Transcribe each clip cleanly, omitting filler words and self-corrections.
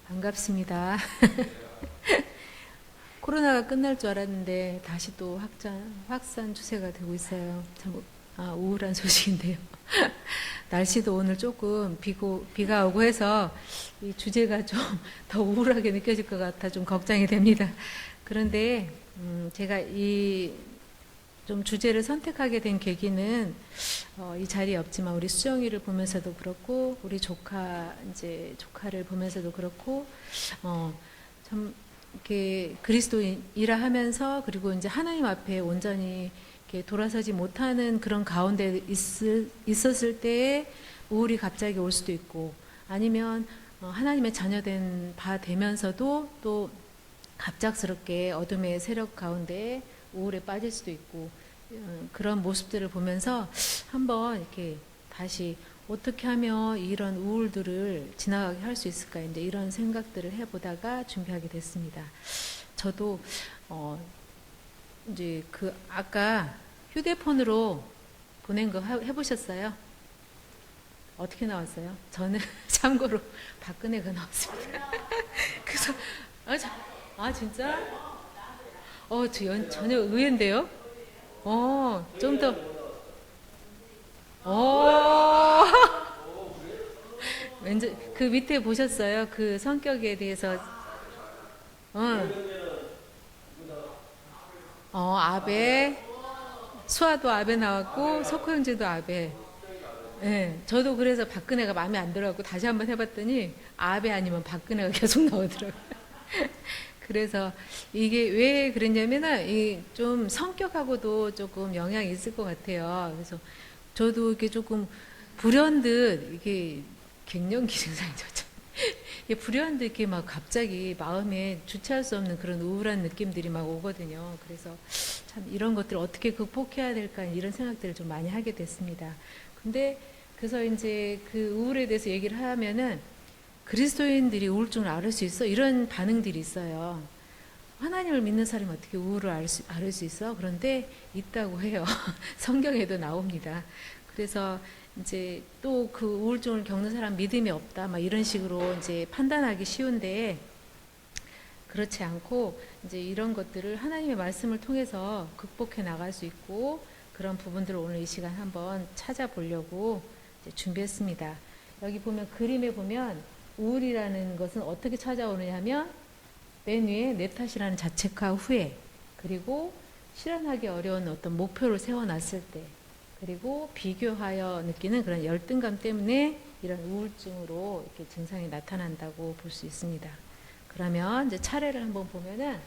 반갑습니다. 코로나가 끝날 줄 알았는데 다시 또 확산 추세가 되고 있어요. 참 우울한 소식인데요. 날씨도 오늘 조금 비가 오고 해서 이 주제가 좀 더 우울하게 느껴질 것 같아 좀 걱정이 됩니다. 그런데 제가 이 좀 주제를 선택하게 된 계기는 이 자리에 없지만 우리 수정이를 보면서도 그렇고 우리 조카를 보면서도 그렇고 참 이렇게 그리스도인이라 하면서 그리고 이제 하나님 앞에 온전히 이렇게 돌아서지 못하는 그런 가운데 있었을 때에 우울이 갑자기 올 수도 있고 아니면 하나님의 자녀된 바 되면서도 또 갑작스럽게 어둠의 세력 가운데 우울에 빠질 수도 있고 그런 모습들을 보면서 한번 이렇게 다시 어떻게 하면 이런 우울들을 지나가게 할 수 있을까 이제 이런 생각들을 해보다가 준비하게 됐습니다. 저도 이제 그 아까 휴대폰으로 보낸 거 해보셨어요? 어떻게 나왔어요? 저는 참고로 박근혜가 나왔습니다. 그래서 진짜? 전혀 의외인데요? 좀 더, 왠지, 그 밑에 보셨어요? 그 성격에 대해서, 아베, 수아도 아베 나왔고, 석호 형제도 아베. 네, 저도 그래서 박근혜가 마음에 안 들어갖고 다시 한번 해봤더니, 아베 아니면 박근혜가 계속 나오더라고요. 그래서 이게 왜 그랬냐면은 좀 성격하고도 조금 영향이 있을 것 같아요. 그래서 저도 이게 조금 불현듯 이게 갱년기 증상이죠. 이게 불현듯 이렇게 막 갑자기 마음에 주체할 수 없는 그런 우울한 느낌들이 막 오거든요. 그래서 참 이런 것들을 어떻게 극복해야 될까 이런 생각들을 좀 많이 하게 됐습니다. 근데 그래서 이제 그 우울에 대해서 얘기를 하면은 그리스도인들이 우울증을 앓을 수 있어? 이런 반응들이 있어요. 하나님을 믿는 사람이 어떻게 우울을 앓을 수 있어? 그런데 있다고 해요. 성경에도 나옵니다. 그래서 이제 또 그 우울증을 겪는 사람 믿음이 없다, 막 이런 식으로 이제 판단하기 쉬운데 그렇지 않고 이제 이런 것들을 하나님의 말씀을 통해서 극복해 나갈 수 있고 그런 부분들을 오늘 이 시간 한번 찾아보려고 이제 준비했습니다. 여기 보면 그림에 보면 우울이라는 것은 어떻게 찾아오느냐 하면 맨 위에 내 탓이라는 자책과 후회 그리고 실현하기 어려운 어떤 목표를 세워놨을 때 그리고 비교하여 느끼는 그런 열등감 때문에 이런 우울증으로 이렇게 증상이 나타난다고 볼 수 있습니다. 그러면 이제 차례를 한번 보면은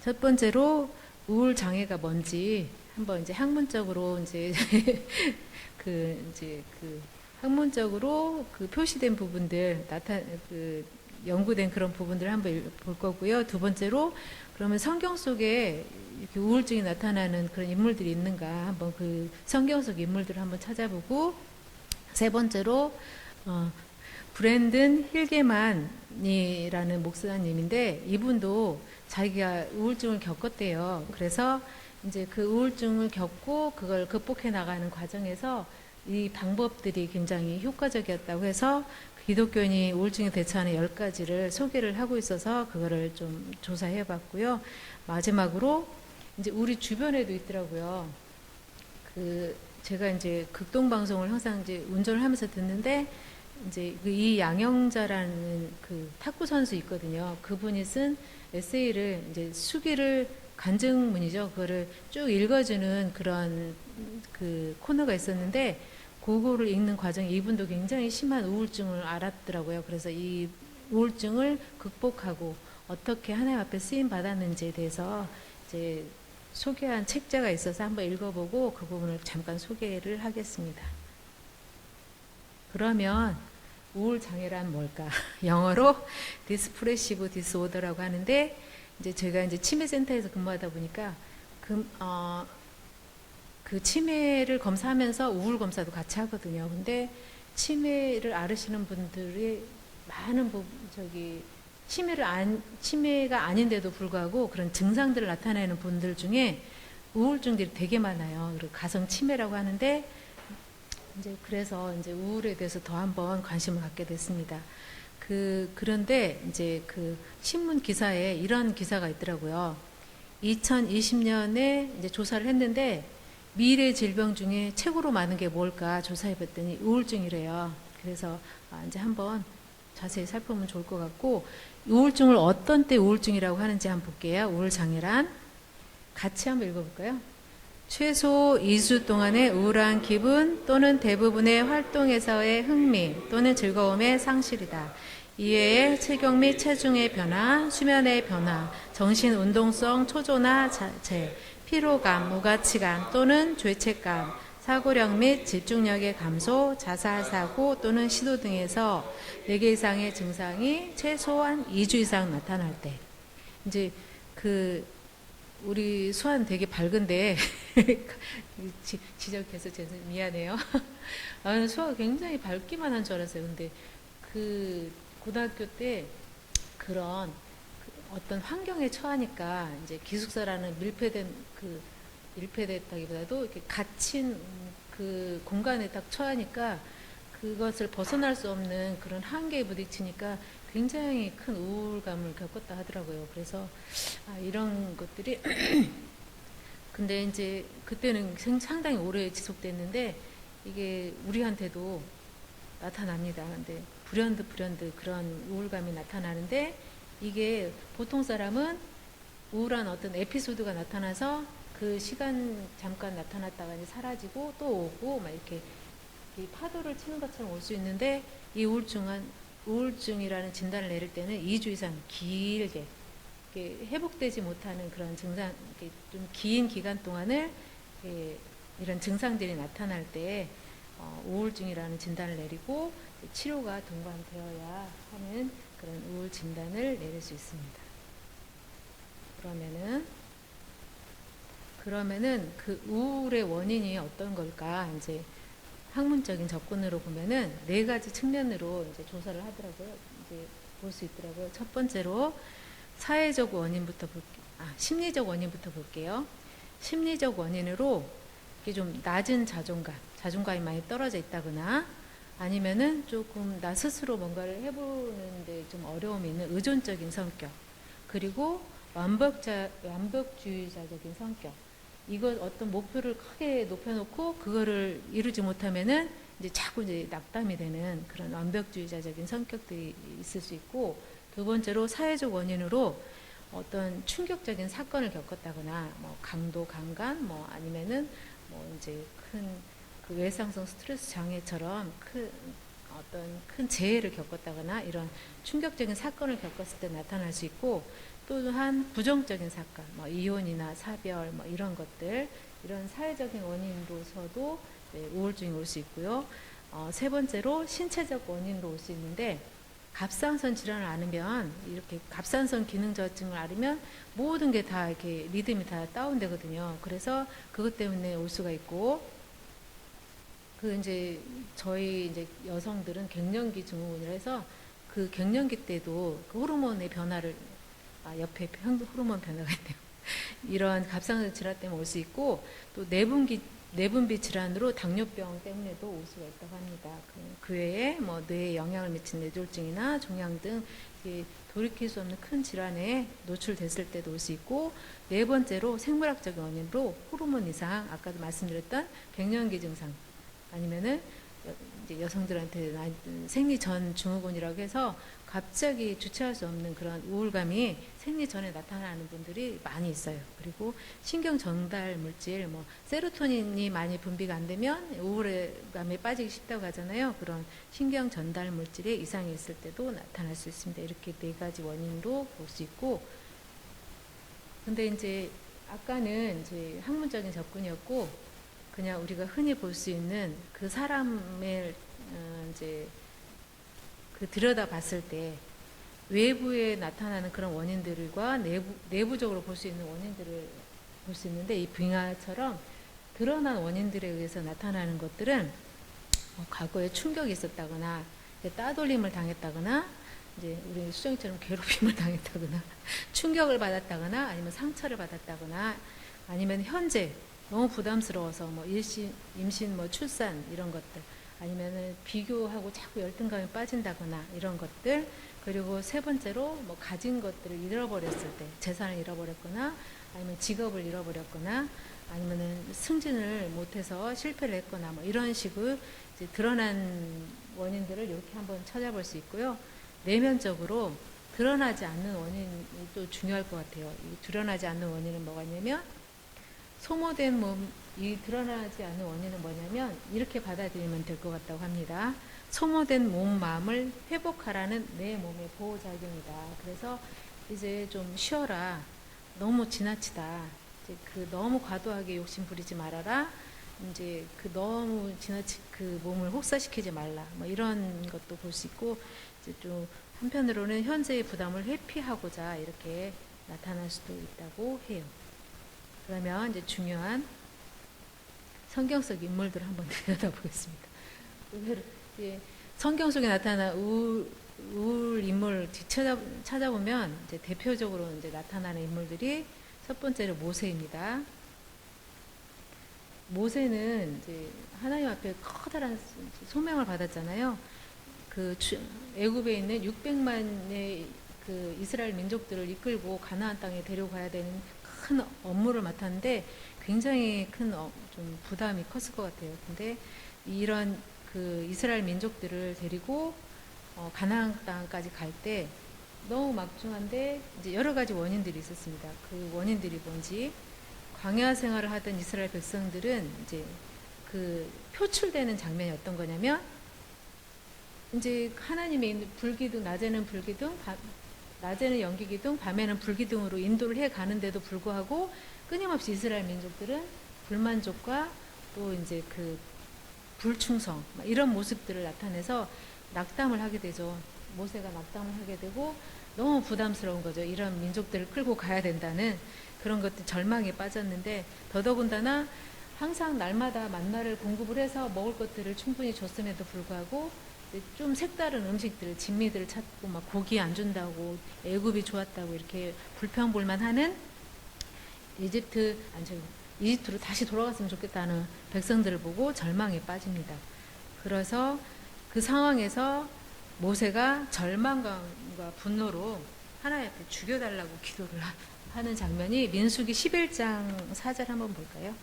첫 번째로 우울 장애가 뭔지 한번 이제 학문적으로 이제 학문적으로 그 표시된 부분들 연구된 그런 부분들을 한번 볼 거고요. 두 번째로 그러면 성경 속에 이렇게 우울증이 나타나는 그런 인물들이 있는가 한번 그 성경 속 인물들을 한번 찾아보고 세 번째로 브랜든 힐게만이라는 목사님인데 이분도 자기가 우울증을 겪었대요. 그래서 이제 그 우울증을 겪고 그걸 극복해 나가는 과정에서 이 방법들이 굉장히 효과적이었다고 해서 기독교인이 우울증에 대처하는 10가지를 소개를 하고 있어서 그거를 좀 조사해 봤고요. 마지막으로 이제 우리 주변에도 있더라고요. 제가 이제 극동 방송을 항상 이제 운전을 하면서 듣는데 이제 이 양영자라는 그 탁구 선수 있거든요. 그분이 쓴 에세이를 이제 수기를 간증문이죠. 그거를 쭉 읽어주는 그런 그 코너가 있었는데 그거를 읽는 과정에 이분도 굉장히 심한 우울증을 앓았더라고요. 그래서 이 우울증을 극복하고 어떻게 하나님 앞에 쓰임 받았는지에 대해서 이제 소개한 책자가 있어서 한번 읽어보고 그 부분을 잠깐 소개를 하겠습니다. 그러면 우울 장애란 뭘까? 영어로 디스프레시브 디스오더라고 하는데 이제 제가 이제 치매센터에서 근무하다 보니까 그 치매를 검사하면서 우울 검사도 같이 하거든요. 근데 치매를 앓으시는 분들이 많은 치매가 아닌데도 불구하고 그런 증상들을 나타내는 분들 중에 우울증들이 되게 많아요. 그리고 가성 치매라고 하는데 이제 그래서 이제 우울에 대해서 더 한번 관심을 갖게 됐습니다. 그런데 이제 그 신문 기사에 이런 기사가 있더라고요. 2020년에 이제 조사를 했는데 미래 질병 중에 최고로 많은 게 뭘까 조사해 봤더니 우울증이래요. 그래서 이제 한번 자세히 살펴보면 좋을 것 같고, 우울증을 어떤 때 우울증이라고 하는지 한번 볼게요. 우울장애란 같이 한번 읽어볼까요? 최소 2주 동안의 우울한 기분 또는 대부분의 활동에서의 흥미 또는 즐거움의 상실이다. 이외에 체격 및 체중의 변화, 수면의 변화, 정신 운동성 초조나 자체, 피로감, 무가치감 또는 죄책감, 사고력 및 집중력의 감소, 자살사고 또는 시도 등에서 4개 이상의 증상이 최소한 2주 이상 나타날 때. 이제 우리 수아는 되게 밝은데 지적해서 미안해요. 나는 수아가 굉장히 밝기만 한 줄 알았어요. 근데 고등학교 때 그런 어떤 환경에 처하니까 이제 기숙사라는 밀폐됐다기보다도 이렇게 갇힌 그 공간에 딱 처하니까 그것을 벗어날 수 없는 그런 한계에 부딪히니까 굉장히 큰 우울감을 겪었다 하더라고요. 그래서 이런 것들이 근데 이제 그때는 상당히 오래 지속됐는데 이게 우리한테도 나타납니다. 근데 불현듯 그런 우울감이 나타나는데 이게 보통 사람은 우울한 어떤 에피소드가 나타나서 그 시간 잠깐 나타났다가 이제 사라지고 또 오고 막 이렇게 파도를 치는 것처럼 올 수 있는데 이 우울증이라는 진단을 내릴 때는 2주 이상 길게 회복되지 못하는 그런 증상, 좀 긴 기간 동안을 이런 증상들이 나타날 때 우울증이라는 진단을 내리고 치료가 동반되어야 하는 그런 우울 진단을 내릴 수 있습니다. 그러면은 그 우울의 원인이 어떤 걸까? 이제 학문적인 접근으로 보면은 4가지 측면으로 이제 조사를 하더라고요. 이제 볼 수 있더라고요. 첫 번째로 사회적 원인부터 심리적 원인부터 볼게요. 심리적 원인으로 이게 좀 낮은 자존감이 많이 떨어져 있다거나 아니면은 조금 나 스스로 뭔가를 해보는데 좀 어려움이 있는 의존적인 성격, 그리고 완벽주의자적인 성격. 이걸 어떤 목표를 크게 높여놓고 그거를 이루지 못하면은 이제 자꾸 이제 낙담이 되는 그런 완벽주의자적인 성격들이 있을 수 있고, 두 번째로 사회적 원인으로 어떤 충격적인 사건을 겪었다거나 뭐 강도 강간 뭐 아니면은 뭐 이제 그 외상성 스트레스 장애처럼 어떤 큰 재해를 겪었다거나 이런 충격적인 사건을 겪었을 때 나타날 수 있고, 또한 부정적인 사건, 뭐 이혼이나 사별, 뭐 이런 것들, 이런 사회적인 원인으로서도 우울증이 올 수 있고요. 세 번째로 신체적 원인으로 올 수 있는데, 갑상선 질환을 앓으면, 이렇게 갑상선 기능 저하증을 앓으면 모든 게 다 이렇게 리듬이 다 다운되거든요. 그래서 그것 때문에 올 수가 있고, 저희 이제 여성들은 갱년기 증후군이라 해서 그 갱년기 때도 그 호르몬의 변화를 옆에 호르몬 변화가 있네요. 이런 갑상선 질환 때문에 올 수 있고, 또 내분비 질환으로 당뇨병 때문에도 올 수가 있다고 합니다. 그 외에 뭐 뇌에 영향을 미친 뇌졸중이나 종양 등 돌이킬 수 없는 큰 질환에 노출됐을 때도 올 수 있고, 네 번째로 생물학적인 원인으로 호르몬 이상, 아까도 말씀드렸던 갱년기 증상, 아니면은 이제 여성들한테 생리 전 증후군이라고 해서 갑자기 주체할 수 없는 그런 우울감이 생리 전에 나타나는 분들이 많이 있어요. 그리고 신경 전달 물질, 뭐 세로토닌이 많이 분비가 안 되면 우울감에 빠지기 쉽다고 하잖아요. 그런 신경 전달 물질에 이상이 있을 때도 나타날 수 있습니다. 이렇게 4가지 원인으로 볼 수 있고, 근데 이제 아까는 이제 학문적인 접근이었고, 그냥 우리가 흔히 볼 수 있는 그 사람을 이제 들여다 봤을 때 외부에 나타나는 그런 원인들과 내부적으로 볼 수 있는 원인들을 볼 수 있는데, 이 빙하처럼 드러난 원인들에 의해서 나타나는 것들은 과거에 충격이 있었다거나 따돌림을 당했다거나 이제 우리 수정이처럼 괴롭힘을 당했다거나 충격을 받았다거나 아니면 상처를 받았다거나 아니면 현재 너무 부담스러워서 뭐 임신, 뭐 출산 이런 것들, 아니면은 비교하고 자꾸 열등감에 빠진다거나 이런 것들. 그리고 세 번째로 뭐 가진 것들을 잃어버렸을 때, 재산을 잃어버렸거나 아니면 직업을 잃어버렸거나 아니면은 승진을 못해서 실패를 했거나 뭐 이런 식으로 이제 드러난 원인들을 이렇게 한번 찾아볼 수 있고요. 내면적으로 드러나지 않는 원인이 또 중요할 것 같아요. 이 드러나지 않는 원인은 뭐가 있냐면, 소모된 몸, 이 드러나지 않는 원인은 뭐냐면 이렇게 받아들이면 될 것 같다고 합니다. 소모된 몸, 마음을 회복하라는 내 몸의 보호작용이다. 그래서 이제 좀 쉬어라. 너무 지나치다. 이제 그 너무 과도하게 욕심 부리지 말아라. 이제 그 너무 지나치 그 몸을 혹사시키지 말라. 뭐 이런 것도 볼 수 있고, 이제 좀 한편으로는 현재의 부담을 회피하고자 이렇게 나타날 수도 있다고 해요. 그러면 이제 중요한 성경 속 인물들을 한번 들여다보겠습니다. 성경 속에 나타난 우울 인물 찾아보면 이제 대표적으로 이제 나타나는 인물들이 첫 번째로 모세입니다. 모세는 이제 하나님 앞에 커다란 소명을 받았잖아요. 그 애굽에 있는 600만의 그 이스라엘 민족들을 이끌고 가나안 땅에 데려가야 되는 큰 업무를 맡았는데 굉장히 큰 좀 부담이 컸을 것 같아요. 근데 이런 그 이스라엘 민족들을 데리고 가나안 땅까지 갈 때 너무 막중한데 이제 여러 가지 원인들이 있었습니다. 그 원인들이 뭔지, 광야 생활을 하던 이스라엘 백성들은 이제 그 표출되는 장면이 어떤 거냐면, 이제 하나님의 불기둥, 낮에는 불기둥, 낮에는 연기기둥, 밤에는 불기둥으로 인도를 해 가는데도 불구하고 끊임없이 이스라엘 민족들은 불만족과 또 이제 그 불충성, 이런 모습들을 나타내서 낙담을 하게 되죠. 모세가 낙담을 하게 되고 너무 부담스러운 거죠. 이런 민족들을 끌고 가야 된다는 그런 것들, 절망에 빠졌는데, 더더군다나 항상 날마다 만나를 공급을 해서 먹을 것들을 충분히 줬음에도 불구하고 좀 색다른 음식들을, 진미들을 찾고 막 고기 안 준다고, 애굽이 좋았다고 이렇게 불평불만하는 이집트로 다시 돌아갔으면 좋겠다는 백성들을 보고 절망에 빠집니다. 그래서 그 상황에서 모세가 절망감과 분노로 하나님 앞에 죽여달라고 기도를 하는 장면이 민수기 11장 4절 한번 볼까요?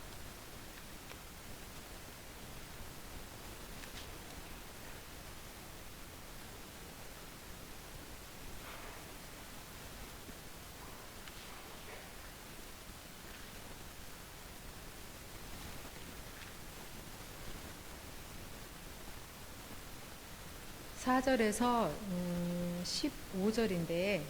사절에서 15절인데,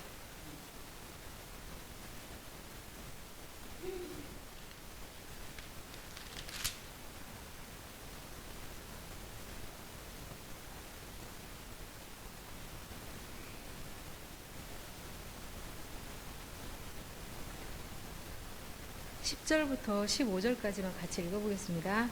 (10절부터) (15절까지만) 같이 읽어보겠습니다.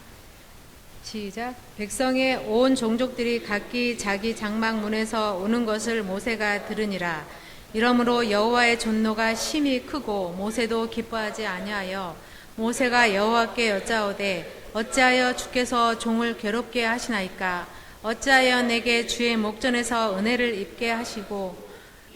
시작. 백성의 온 종족들이 각기 자기 장막문에서 오는 것을 모세가 들으니라. 이러므로 여호와의 존노가 심히 크고 모세도 기뻐하지 아니하여 모세가 여호와께 여짜오되, 어찌하여 주께서 종을 괴롭게 하시나이까? 어찌하여 내게 주의 목전에서 은혜를 입게 하시고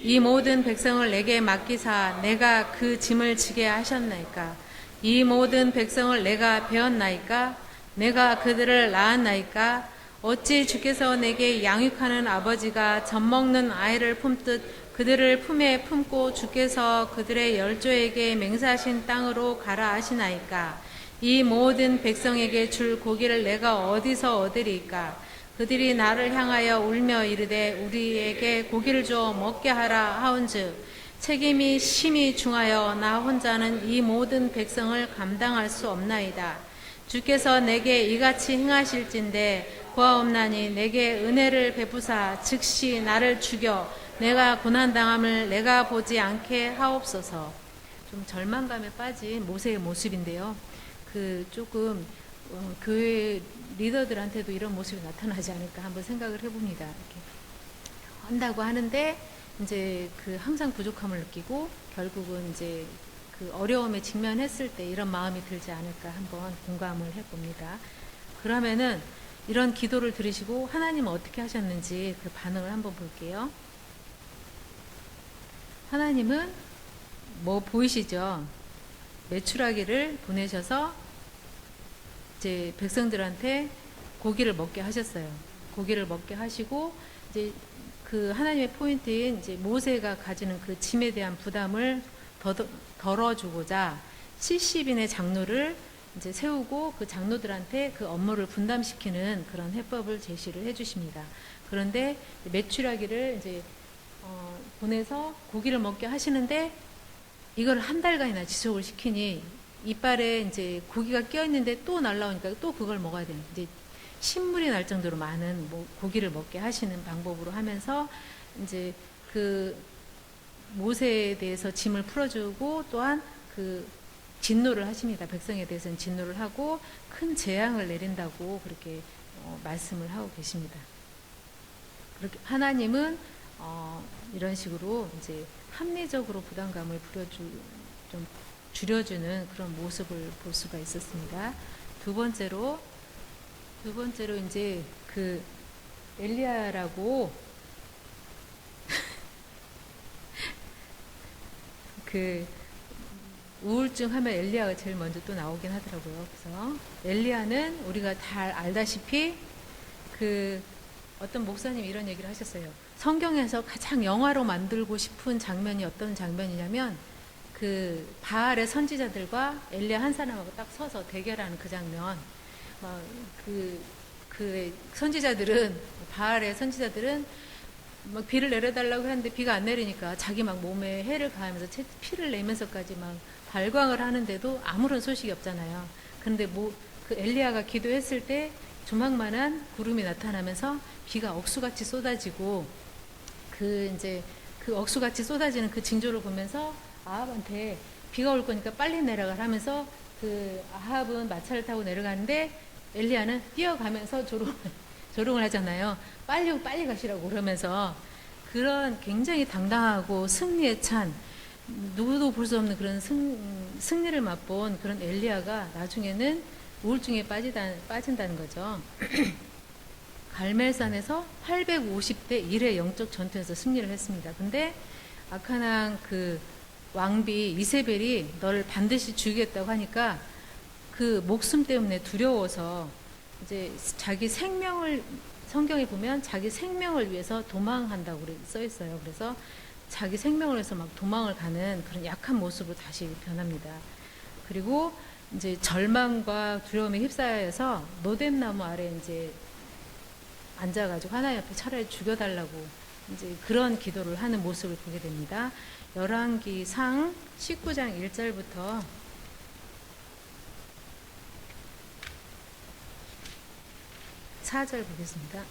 이 모든 백성을 내게 맡기사 내가 그 짐을 지게 하셨나이까? 이 모든 백성을 내가 배웠나이까? 내가 그들을 낳았나이까? 어찌 주께서 내게 양육하는 아버지가 젖먹는 아이를 품듯 그들을 품에 품고 주께서 그들의 열조에게 맹세하신 땅으로 가라 하시나이까? 이 모든 백성에게 줄 고기를 내가 어디서 얻으리까? 그들이 나를 향하여 울며 이르되 우리에게 고기를 줘 먹게 하라 하온즉 책임이 심히 중하여 나 혼자는 이 모든 백성을 감당할 수 없나이다. 주께서 내게 이같이 행하실진대 고하옵나니 내게 은혜를 베푸사 즉시 나를 죽여 내가 고난당함을 내가 보지 않게 하옵소서. 좀 절망감에 빠진 모세의 모습인데요. 그 조금 교회 리더들한테도 이런 모습이 나타나지 않을까 한번 생각을 해봅니다. 이렇게 한다고 하는데 이제 그 항상 부족함을 느끼고 결국은 이제 그 어려움에 직면했을 때 이런 마음이 들지 않을까 한번 공감을 해봅니다. 그러면은 이런 기도를 들으시고 하나님은 어떻게 하셨는지 그 반응을 한번 볼게요. 하나님은 뭐 보이시죠? 메추라기를 보내셔서 이제 백성들한테 고기를 먹게 하셨어요. 고기를 먹게 하시고 이제 그 하나님의 포인트인 이제 모세가 가지는 그 짐에 대한 부담을 덜어주고자 70인의 장로를 이제 세우고 그 장로들한테 그 업무를 분담시키는 그런 해법을 제시를 해주십니다. 그런데 메추라기를 이제 보내서 고기를 먹게 하시는데 이걸 한 달간이나 지속을 시키니 이빨에 이제 고기가 껴 있는데 또 날라오니까 또 그걸 먹어야 되는 이제 신물이 날 정도로 많은 고기를 먹게 하시는 방법으로 하면서 이제 그 모세에 대해서 짐을 풀어주고 또한 그 진노를 하십니다. 백성에 대해서는 진노를 하고 큰 재앙을 내린다고 그렇게 말씀을 하고 계십니다. 그렇게 하나님은 이런 식으로 이제 합리적으로 부담감을 좀 줄여주는 그런 모습을 볼 수가 있었습니다. 두 번째로 이제 그 엘리야라고 그 우울증 하면 엘리야가 제일 먼저 또 나오긴 하더라고요. 그래서 엘리야는 우리가 다 알다시피 그 어떤 목사님이 이런 얘기를 하셨어요. 성경에서 가장 영화로 만들고 싶은 장면이 어떤 장면이냐면 그 바알의 선지자들과 엘리야 한 사람하고 딱 서서 대결하는 그 장면. 그 선지자들은 바알의 선지자들은 막 비를 내려달라고 했는데 비가 안 내리니까 자기 막 몸에 해를 가하면서 피를 내면서까지 막 발광을 하는데도 아무런 소식이 없잖아요. 그런데 그 엘리야가 기도했을 때 조망만한 구름이 나타나면서 비가 억수같이 쏟아지고 그 억수같이 쏟아지는 그 징조를 보면서 아합한테 비가 올 거니까 빨리 내려가라 하면서 그 아합은 마차를 타고 내려가는데 엘리야는 뛰어가면서 조롱을 하잖아요. 빨리 가시라고 그러면서 그런 굉장히 당당하고 승리에 찬 누구도 볼 수 없는 그런 승리를 맛본 그런 엘리야가 나중에는 우울증에 빠진다는 거죠. 갈멜산에서 850대 1의 영적 전투에서 승리를 했습니다. 근데 악한 왕 그 왕비 이세벨이 너를 반드시 죽이겠다고 하니까 그 목숨 때문에 두려워서 이제 자기 생명을 성경에 보면 자기 생명을 위해서 도망한다고 써 있어요. 그래서 자기 생명을 위해서 막 도망을 가는 그런 약한 모습으로 다시 변합니다. 그리고 이제 절망과 두려움에 휩싸여서 노뎀나무 아래 이제 앉아가지고 하나님 앞에 차라리 죽여달라고 이제 그런 기도를 하는 모습을 보게 됩니다. 열왕기상 19장 1절부터 4절 보겠습니다.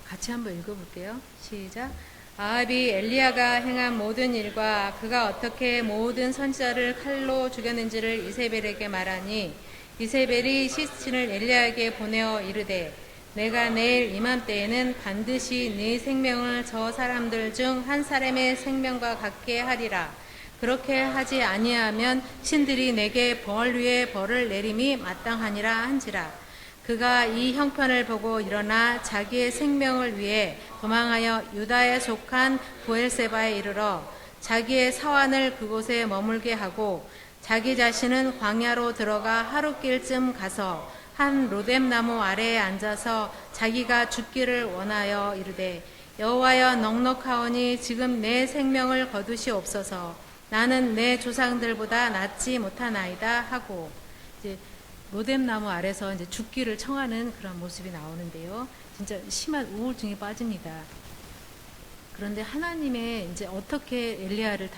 같이 한번 읽어볼게요. 시작. 아합이 엘리야가 행한 모든 일과 그가 어떻게 모든 선지자를 칼로 죽였는지를 이세벨에게 말하니 이세벨이 시신을 엘리야에게 보내어 이르되 내가 내일 이맘때에는 반드시 네 생명을 저 사람들 중 한 사람의 생명과 같게 하리라. 그렇게 하지 아니하면 신들이 내게 벌 위에 벌을 내림이 마땅하니라 한지라. 그가 이 형편을 보고 일어나 자기의 생명을 위해 도망하여 유다에 속한 부엘세바에 이르러 자기의 사환을 그곳에 머물게 하고 자기 자신은 광야로 들어가 하룻길쯤 가서 한 로뎀나무 아래에 앉아서 자기가 죽기를 원하여 이르되 여호와여 넉넉하오니 지금 내 생명을 거두시옵소서. 나는 내 조상들보다 낫지 못하나이다 하고 이제 로뎀나무 아래서 이제 죽기를 청하는 그런 모습이 나오는데요. 진짜 심한 우울증에 빠집니다. 그런데 하나님의 이제 어떻게 엘리야를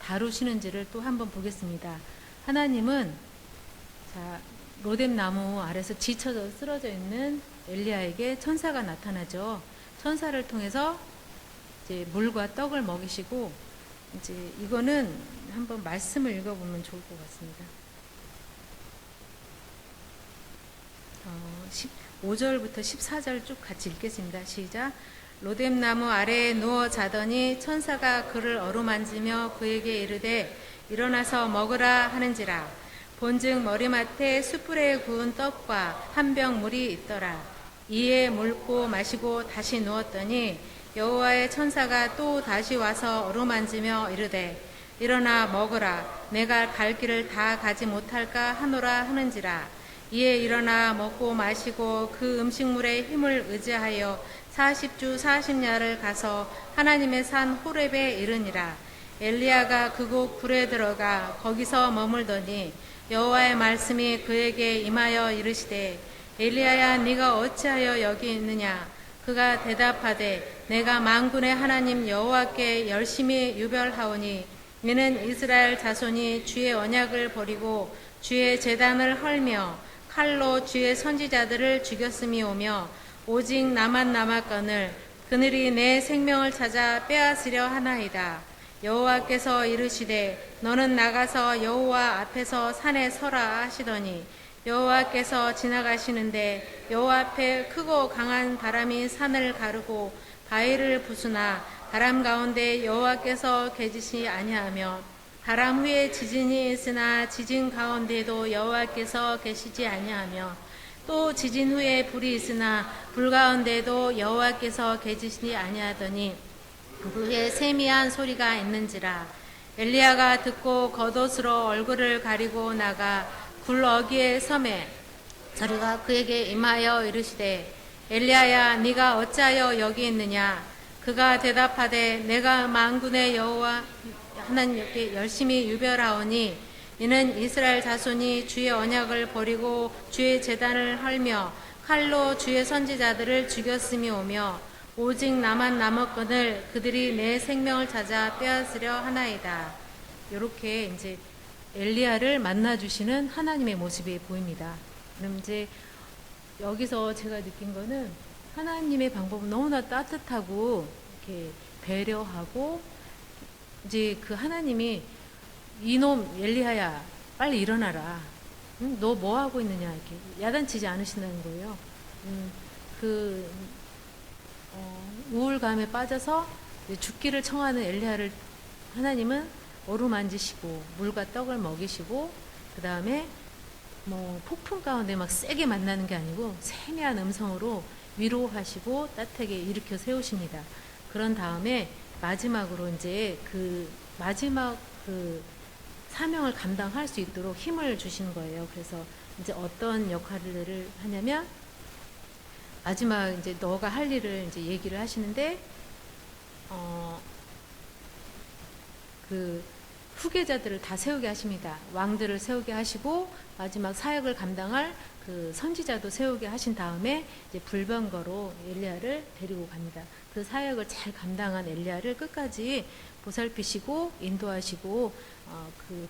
다루시는지를 또 한번 보겠습니다. 하나님은 자 로뎀나무 아래서 지쳐져 쓰러져 있는 엘리야에게 천사가 나타나죠. 천사를 통해서 이제 물과 떡을 먹이시고 이제 이거는 한번 말씀을 읽어보면 좋을 것 같습니다. 5절부터 14절 쭉 같이 읽겠습니다. 시작. 로뎀나무 아래에 누워 자더니 천사가 그를 어루만지며 그에게 이르되 일어나서 먹으라 하는지라. 본즉 머리맡에 숯불에 구운 떡과 한 병 물이 있더라. 이에 물고 마시고 다시 누웠더니 여호와의 천사가 또 다시 와서 어루만지며 이르되 일어나 먹으라. 내가 갈 길을 다 가지 못할까 하노라 하는지라. 이에 일어나 먹고 마시고 그 음식물의 힘을 의지하여 40주 40야를 가서 하나님의 산 호렙에 이르니라. 엘리야가 그곳 굴에 들어가 거기서 머물더니 여호와의 말씀이 그에게 임하여 이르시되 엘리야야 네가 어찌하여 여기 있느냐. 그가 대답하되 내가 만군의 하나님 여호와께 열심히 유별하오니 이는 이스라엘 자손이 주의 언약을 버리고 주의 제단을 헐며 칼로 주의 선지자들을 죽였음이오며 오직 나만 남았거늘 그들이 내 생명을 찾아 빼앗으려 하나이다. 여호와께서 이르시되 너는 나가서 여호와 앞에서 산에 서라 하시더니 여호와께서 지나가시는데 여호와 앞에 크고 강한 바람이 산을 가르고 바위를 부수나 바람 가운데 여호와께서 계시지 아니하며 바람 후에 지진이 있으나 지진 가운데도 여호와께서 계시지 아니하며 또 지진 후에 불이 있으나 불 가운데도 여호와께서 계시지 아니하더니 그의 세미한 소리가 있는지라. 엘리야가 듣고 겉옷으로 얼굴을 가리고 나가 굴 어귀에 섬에 저리가 그에게 임하여 이르시되 엘리야야 네가 어찌하여 여기 있느냐. 그가 대답하되 내가 만군의 여호와 하나님께 열심히 유별하오니 이는 이스라엘 자손이 주의 언약을 버리고 주의 제단을 헐며 칼로 주의 선지자들을 죽였음이오며 오직 나만 남았거늘 그들이 내 생명을 찾아 빼앗으려 하나이다. 이렇게 이제 엘리야를 만나 주시는 하나님의 모습이 보입니다. 그럼 이제 여기서 제가 느낀 거는 하나님의 방법은 너무나 따뜻하고 이렇게 배려하고 이제 그 하나님이 이놈 엘리야야 빨리 일어나라. 응? 너 뭐 하고 있느냐 이렇게 야단치지 않으신다는 거예요. 우울감에 빠져서 죽기를 청하는 엘리야를 하나님은 어루만지시고 물과 떡을 먹이시고 그 다음에 뭐 폭풍 가운데 막 세게 만나는 게 아니고 세미한 음성으로 위로하시고 따뜻하게 일으켜 세우십니다. 그런 다음에 마지막으로 이제 그 마지막 그 사명을 감당할 수 있도록 힘을 주신 거예요. 그래서 이제 어떤 역할을 하냐면 마지막 이제 너가 할 일을 이제 얘기를 하시는데 그 후계자들을 다 세우게 하십니다. 왕들을 세우게 하시고 마지막 사역을 감당할 그 선지자도 세우게 하신 다음에 이제 불병거로 엘리야를 데리고 갑니다. 그 사역을 잘 감당한 엘리야를 끝까지 보살피시고 인도하시고 그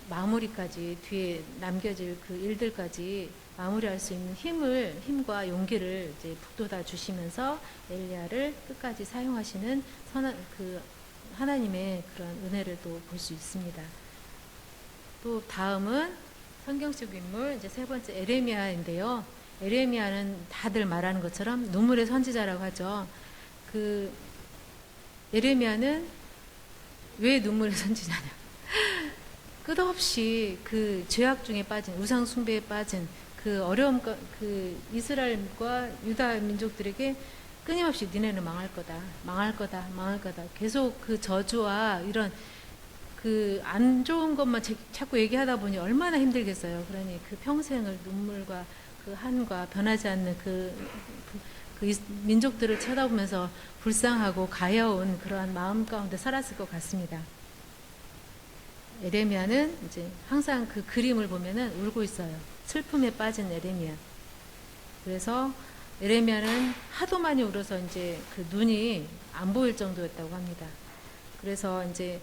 마무리까지 뒤에 남겨질 그 일들까지 마무리할 수 있는 힘과 용기를 이제 북돋아 주시면서 엘리야를 끝까지 사용하시는 그 하나님의 그런 은혜를 또 볼 수 있습니다. 또 다음은 성경적 인물 이제 세 번째 에레미야인데요. 에레미야는 다들 말하는 것처럼 눈물의 선지자라고 하죠. 그 에레미야는 왜 눈물의 선지자냐? 끝없이 그 죄악 중에 빠진 우상 숭배에 빠진 그 어려움 그 이스라엘과 유다 민족들에게 끊임없이 니네는 망할 거다, 망할 거다, 망할 거다. 계속 그 저주와 이런 그 안 좋은 것만 자꾸 얘기하다 보니 얼마나 힘들겠어요. 그러니 그 평생을 눈물과 그 한과 변하지 않는 그 민족들을 쳐다보면서 불쌍하고 가여운 그러한 마음 가운데 살았을 것 같습니다. 에레미야는 이제 항상 그 그림을 보면은 울고 있어요. 슬픔에 빠진 에레미야. 그래서 에레미야는 하도 많이 울어서 이제 그 눈이 안 보일 정도였다고 합니다. 그래서 이제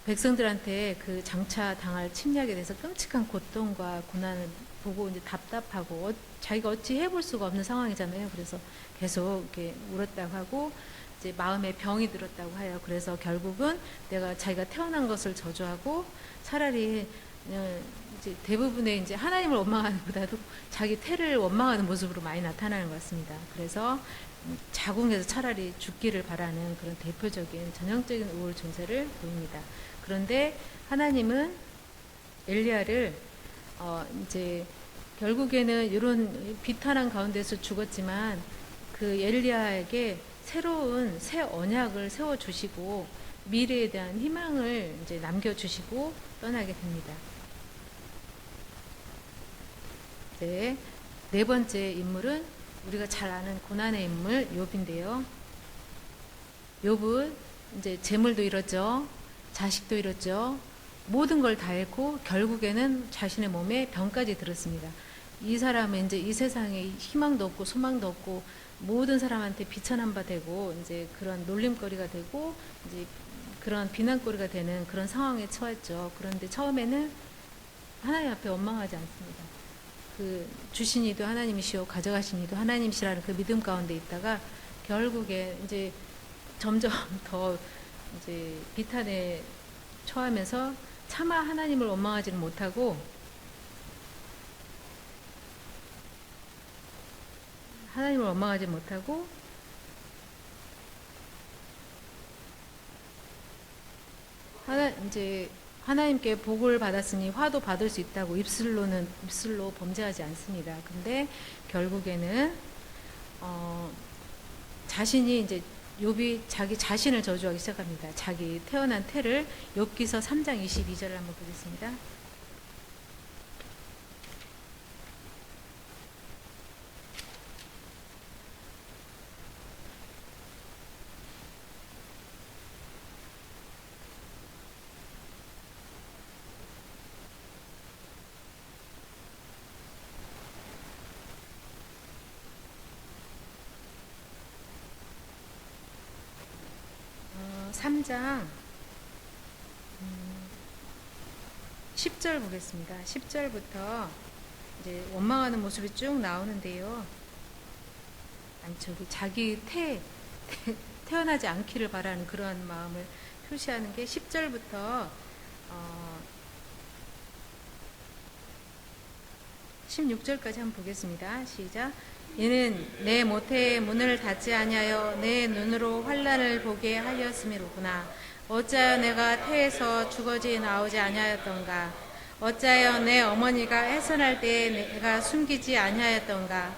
백성들한테 그 장차 당할 침략에 대해서 끔찍한 고통과 고난을 보고 이제 답답하고 자기가 어찌 해볼 수가 없는 상황이잖아요. 그래서 계속 이렇게 울었다고 하고 이제 마음에 병이 들었다고 해요. 그래서 결국은 내가 자기가 태어난 것을 저주하고 차라리 이제 대부분의 이제 하나님을 원망하는 것보다도 자기 태를 원망하는 모습으로 많이 나타나는 것 같습니다. 그래서 자궁에서 차라리 죽기를 바라는 그런 대표적인 전형적인 우울 증세를 보입니다. 그런데 하나님은 엘리야를 이제 결국에는 이런 비탄한 가운데서 죽었지만 그 엘리야에게 새로운 새 언약을 세워 주시고 미래에 대한 희망을 이제 남겨 주시고 떠나게 됩니다. 네, 네 번째 인물은 우리가 잘 아는 고난의 인물 욥인데요. 욥은 이제 재물도 잃었죠. 자식도 잃었죠. 모든 걸 다 잃고 결국에는 자신의 몸에 병까지 들었습니다. 이 사람은 이제 이 세상에 희망도 없고 소망도 없고 모든 사람한테 비천한 바 되고 이제 그런 놀림거리가 되고 이제 그런 비난거리가 되는 그런 상황에 처했죠. 그런데 처음에는 하나님 앞에 원망하지 않습니다. 그 주신 이도 하나님이시오 가져가신 이도 하나님이시라는 그 믿음 가운데 있다가 결국에 이제 점점 더 이제 비탄에 처하면서 차마 하나님을 원망하지는 못하고 하나님을 원망하지 못하고 이제 하나님께 복을 받았으니 화도 받을 수 있다고 입술로 범죄하지 않습니다. 근데 결국에는 자신이 이제 욥이 자기 자신을 저주하기 시작합니다. 자기 태어난 태를 욥기서 3장 22절을 한번 보겠습니다. 어, 3장 10절 보겠습니다. 10절부터 이제 원망하는 모습이 쭉 나오는데요. 아니 저기 자기 태어나지 않기를 바라는 그러한 마음을 표시하는 게 10절부터 16절까지 한번 보겠습니다. 시작. 이는 내 모태의 문을 닫지 아니하여 내 눈으로 환난을 보게 하였음이로구나. 어찌하여 내가 태에서 죽어지 나오지 아니하였던가. 어찌하여 내 어머니가 해산할 때에 내가 숨기지 아니하였던가.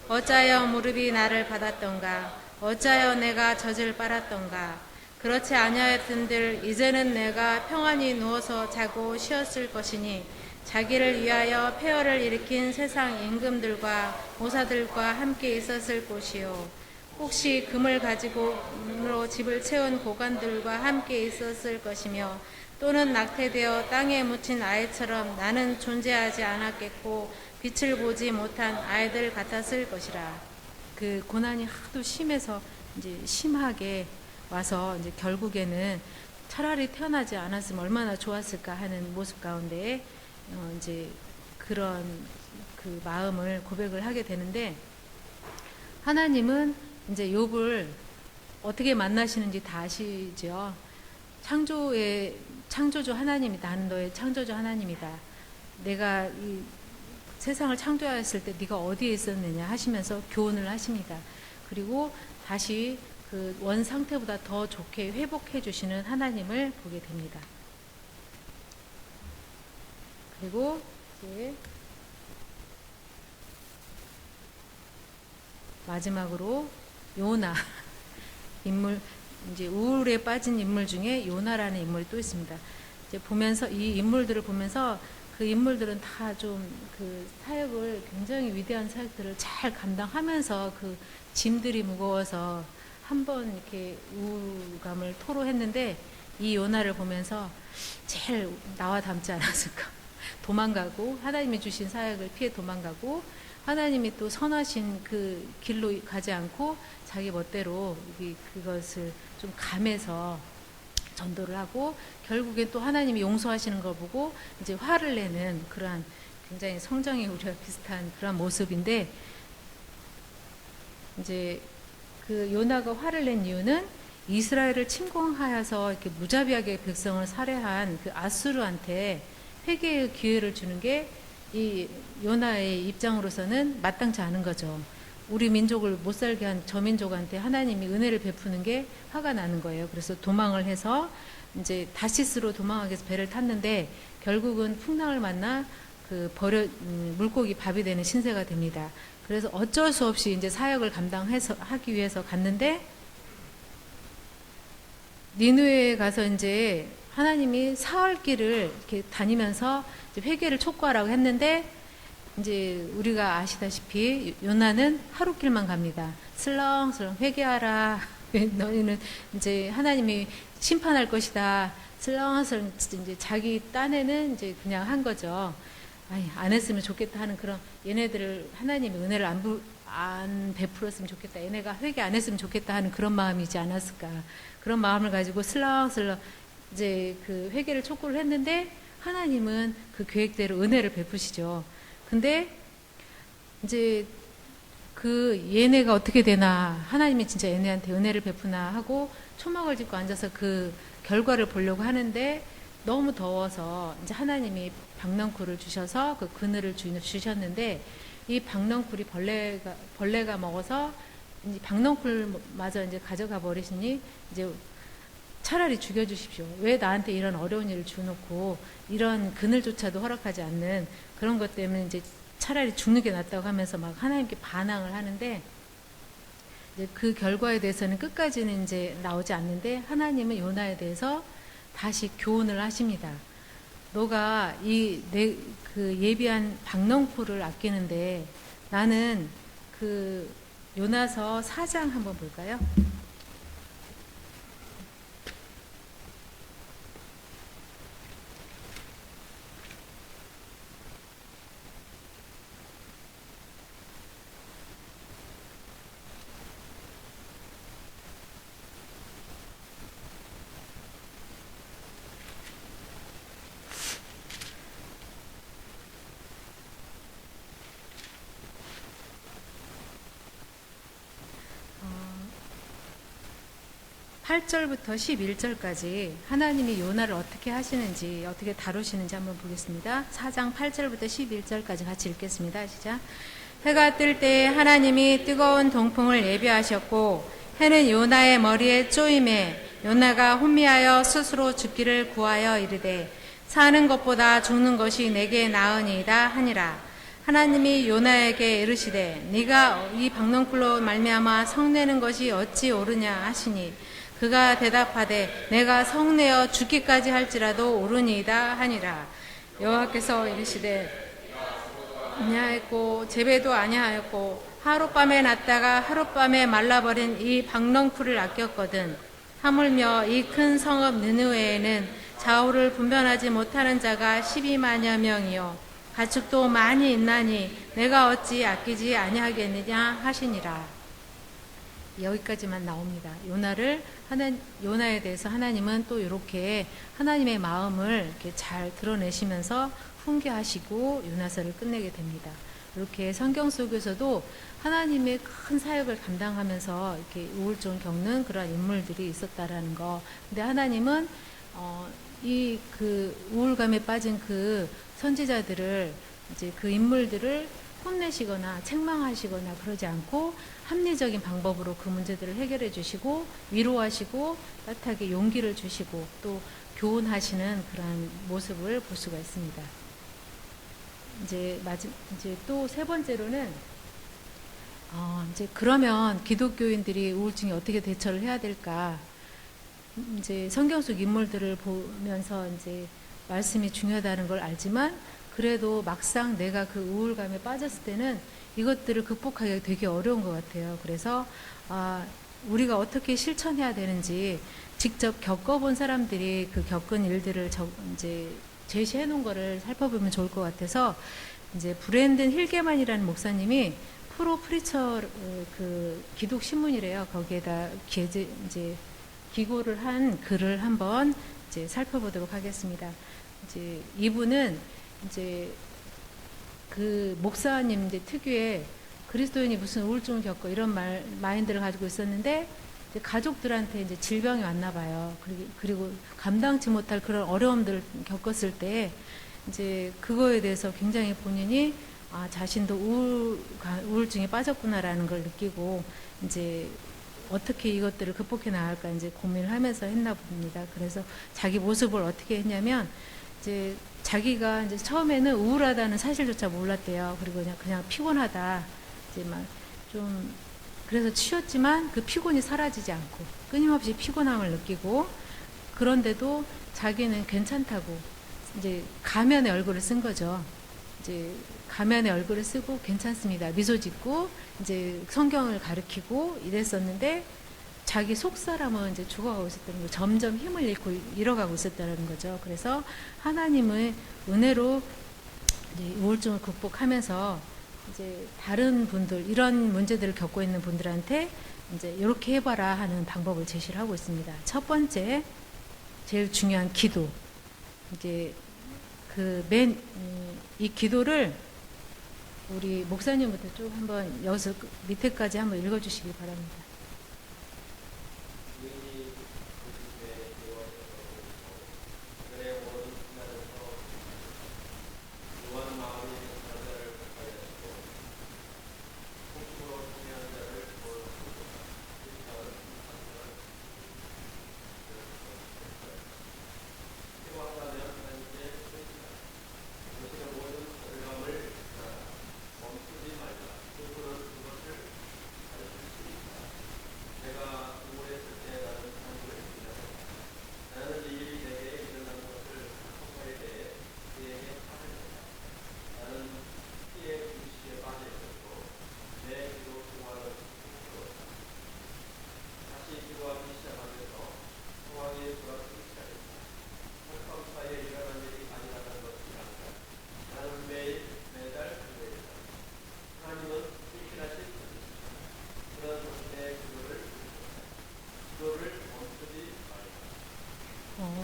어찌하여 무릎이 나를 받았던가. 어찌하여 내가 젖을 빨았던가. 그렇지 아니하였던들 이제는 내가 평안히 누워서 자고 쉬었을 것이니 자기를 위하여 폐허를 일으킨 세상 임금들과 모사들과 함께 있었을 곳이요 혹시 금을 가지고 로 집을 채운 고관들과 함께 있었을 것이며 또는 낙태되어 땅에 묻힌 아이처럼 나는 존재하지 않았겠고 빛을 보지 못한 아이들 같았을 것이라. 그 고난이 하도 심해서 이제 심하게 와서 이제 결국에는 차라리 태어나지 않았으면 얼마나 좋았을까 하는 모습 가운데 이제 그런 그 마음을 고백을 하게 되는데 하나님은 이제 욥을 어떻게 만나시는지 다 아시죠? 창조주 하나님이다. 나는 너의 창조주 하나님이다. 내가 이 세상을 창조하였을 때 네가 어디에 있었느냐 하시면서 교훈을 하십니다. 그리고 다시 그 원 상태보다 더 좋게 회복해 주시는 하나님을 보게 됩니다. 그리고 이제 마지막으로 요나 인물, 이제 우울에 빠진 인물 중에 요나라는 인물이 또 있습니다. 이제 보면서 이 인물들을 보면서 그 인물들은 다 좀 그 사역을 굉장히 위대한 사역들을 잘 감당하면서 그 짐들이 무거워서 한번 이렇게 우울감을 토로했는데 이 요나를 보면서 제일 나와 닮지 않았을까. 도망가고 하나님이 주신 사역을 피해 도망가고 하나님이 또 선하신 그 길로 가지 않고 자기 멋대로 그것을 좀 감해서 전도를 하고 결국에 또 하나님이 용서하시는 걸 보고 이제 화를 내는 그러한 굉장히 성장의 우리와 비슷한 그런 모습인데 이제 그 요나가 화를 낸 이유는 이스라엘을 침공하여서 이렇게 무자비하게 백성을 살해한 그 아수르한테 회개의 기회를 주는 게 이 요나의 입장으로서는 마땅치 않은 거죠. 우리 민족을 못 살게 한 저 민족한테 하나님이 은혜를 베푸는 게 화가 나는 거예요. 그래서 도망을 해서 이제 다시스로 도망하기 위해서 배를 탔는데 결국은 풍랑을 만나 그 물고기 밥이 되는 신세가 됩니다. 그래서 어쩔 수 없이 이제 사역을 감당해서 하기 위해서 갔는데 니느웨에 가서 이제 하나님이 사흘 길을 이렇게 다니면서 이제 회개를 촉구하라고 했는데 이제 우리가 아시다시피 요나는 하루 길만 갑니다. 슬렁슬렁 회개하라. 너희는 이제 하나님이 심판할 것이다. 슬렁슬렁 이제 자기 딴에는 이제 그냥 한 거죠. 안 했으면 좋겠다 하는 그런 얘네들을 하나님이 은혜를 안 베풀었으면 좋겠다. 얘네가 회개 안 했으면 좋겠다 하는 그런 마음이지 않았을까. 그런 마음을 가지고 슬렁슬렁 이제 그 회개를 촉구를 했는데 하나님은 그 계획대로 은혜를 베푸시죠. 근데 이제 그 얘네가 어떻게 되나 하나님이 진짜 얘네한테 은혜를 베푸나 하고 초막을 짓고 앉아서 그 결과를 보려고 하는데 너무 더워서 이제 하나님이 박넝쿨을 주셔서 그 그늘을 주셨는데 이 박넝쿨이 벌레가 먹어서 이 박넝쿨마저 이제 가져가 버리시니 이제 차라리 죽여주십시오. 왜 나한테 이런 어려운 일을 주놓고 이런 그늘조차도 허락하지 않는 그런 것 때문에 이제 차라리 죽는 게 낫다고 하면서 막 하나님께 반항을 하는데 이제 그 결과에 대해서는 끝까지는 이제 나오지 않는데 하나님은 요나에 대해서 다시 교훈을 하십니다. 너가 그 예비한 박넝쿨을 아끼는데 나는 그 요나서 4장 한번 볼까요? 어, 8절부터 11절까지 하나님이 요나를 어떻게 하시는지 어떻게 다루시는지 한번 보겠습니다. 4장 8절부터 11절까지 같이 읽겠습니다. 시작. 해가 뜰 때에 하나님이 뜨거운 동풍을 예비하셨고 해는 요나의 머리에 쪼임에 요나가 혼미하여 스스로 죽기를 구하여 이르되 사는 것보다 죽는 것이 내게 나으니이다 하니라. 하나님이 요나에게 이르시되 네가 이 박넝쿨로 말미암아 성내는 것이 어찌 옳으냐 하시니 그가 대답하되 내가 성내어 죽기까지 할지라도 옳으니이다 하니라. 여호와께서 이르시되 아니하였고 재배도 아니하였고 하룻밤에 났다가 하룻밤에 말라버린 이 박넝쿨을 아꼈거든. 하물며 이 큰 성읍 느느웨에는 좌우를 분별하지 못하는 자가 12만여 명이요 가축도 많이 있나니 내가 어찌 아끼지 아니하겠느냐 하시니라. 여기까지만 나옵니다. 요나에 대해서 하나님은 또 이렇게 하나님의 마음을 이렇게 잘 드러내시면서 훈계하시고 요나서를 끝내게 됩니다. 이렇게 성경 속에서도 하나님의 큰 사역을 감당하면서 이렇게 우울증을 겪는 그런 인물들이 있었다라는 거. 근데 하나님은 이 그 우울감에 빠진 그 선지자들을 이제 그 인물들을 혼내시거나 책망하시거나 그러지 않고 합리적인 방법으로 그 문제들을 해결해 주시고 위로하시고 따뜻하게 용기를 주시고 또 교훈하시는 그런 모습을 볼 수가 있습니다. 이제 또 세 번째로는 이제 그러면 기독교인들이 우울증에 어떻게 대처를 해야 될까? 이제 성경 속 인물들을 보면서 이제 말씀이 중요하다는 걸 알지만 그래도 막상 내가 그 우울감에 빠졌을 때는 이것들을 극복하기가 되게 어려운 것 같아요. 그래서 우리가 어떻게 실천해야 되는지 직접 겪어본 사람들이 그 겪은 일들을 이제 제시해 놓은 거를 살펴보면 좋을 것 같아서 이제 브랜든 힐게만이라는 목사님이 프로 프리처 그 기독 신문이래요. 거기에다 이제 기고를 한 글을 한번 이제 살펴보도록 하겠습니다. 이제 이분은 이제 그 목사님 이제 특유의 그리스도인이 무슨 우울증을 겪고 이런 마인드를 가지고 있었는데 이제 가족들한테 이제 질병이 왔나 봐요. 그리고 감당치 못할 그런 어려움들을 겪었을 때 이제 그거에 대해서 굉장히 본인이 자신도 우울증에 빠졌구나라는 걸 느끼고 이제 어떻게 이것들을 극복해 나갈까 이제 고민을 하면서 했나 봅니다. 그래서 자기 모습을 어떻게 했냐면 이제 자기가 이제 처음에는 우울하다는 사실조차 몰랐대요. 그리고 그냥 피곤하다. 이제 막 좀 그래서 치웠지만 그 피곤이 사라지지 않고 끊임없이 피곤함을 느끼고 그런데도 자기는 괜찮다고 이제 가면에 얼굴을 쓴 거죠. 이제 가면에 얼굴을 쓰고 괜찮습니다. 미소 짓고 이제 성경을 가르치고 이랬었는데 자기 속사람은 이제 죽어가고 있었다는 거, 점점 힘을 잃고 잃어가고 있었다는 거죠. 그래서 하나님의 은혜로 이제 우울증을 극복하면서 이제 다른 분들 이런 문제들을 겪고 있는 분들한테 이제 이렇게 해봐라 하는 방법을 제시를 하고 있습니다. 첫 번째 제일 중요한 기도. 이제 이 기도를 우리 목사님부터 쭉 한번 여기서 밑에까지 한번 읽어주시기 바랍니다.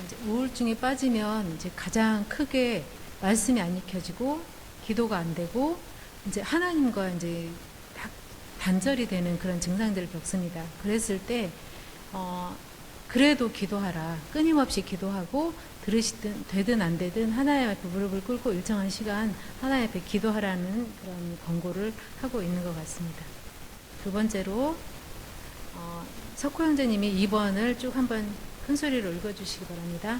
이제 우울증에 빠지면 이제 가장 크게 말씀이 안 익혀지고 기도가 안 되고 이제 하나님과 이제 단절이 되는 그런 증상들을 겪습니다. 그랬을 때 그래도 기도하라. 끊임없이 기도하고 들으시든 되든 안 되든 하나님 앞에 무릎을 꿇고 일정한 시간 하나님 앞에 기도하라는 그런 권고를 하고 있는 것 같습니다. 두 번째로 석호 형제님이 2번을 쭉 한번 큰 소리로 읽어주시기 바랍니다.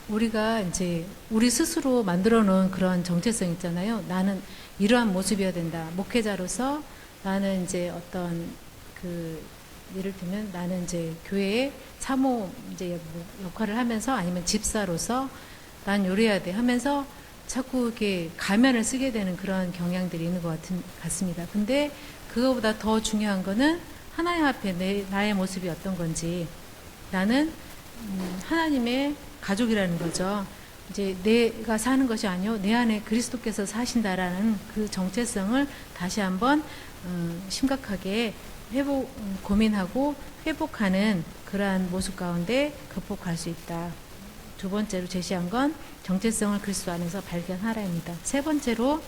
우리가 이제 우리 스스로 만들어 놓은 그런 정체성 있잖아요. 나는 이러한 모습이어야 된다. 목회자로서 나는 이제 어떤 예를 들면 나는 이제 교회의 사모 이제 역할을 하면서 아니면 집사로서 난 요리해야 돼 하면서 자꾸 이렇게 가면을 쓰게 되는 그런 경향들이 있는 것 같습니다. 근데 그거보다 더 중요한 거는 하나님 앞에 나의 모습이 어떤 건지 나는 하나님의 가족이라는 거죠. 이제 내가 사는 것이 아니요 내 안에 그리스도께서 사신다라는 그 정체성을 다시 한번 심각하게 고민하고 회복하는 그러한 모습 가운데 극복할 수 있다. 두 번째로 제시한 건 정체성을 그리스도 안에서 발견하라입니다. 세 번째로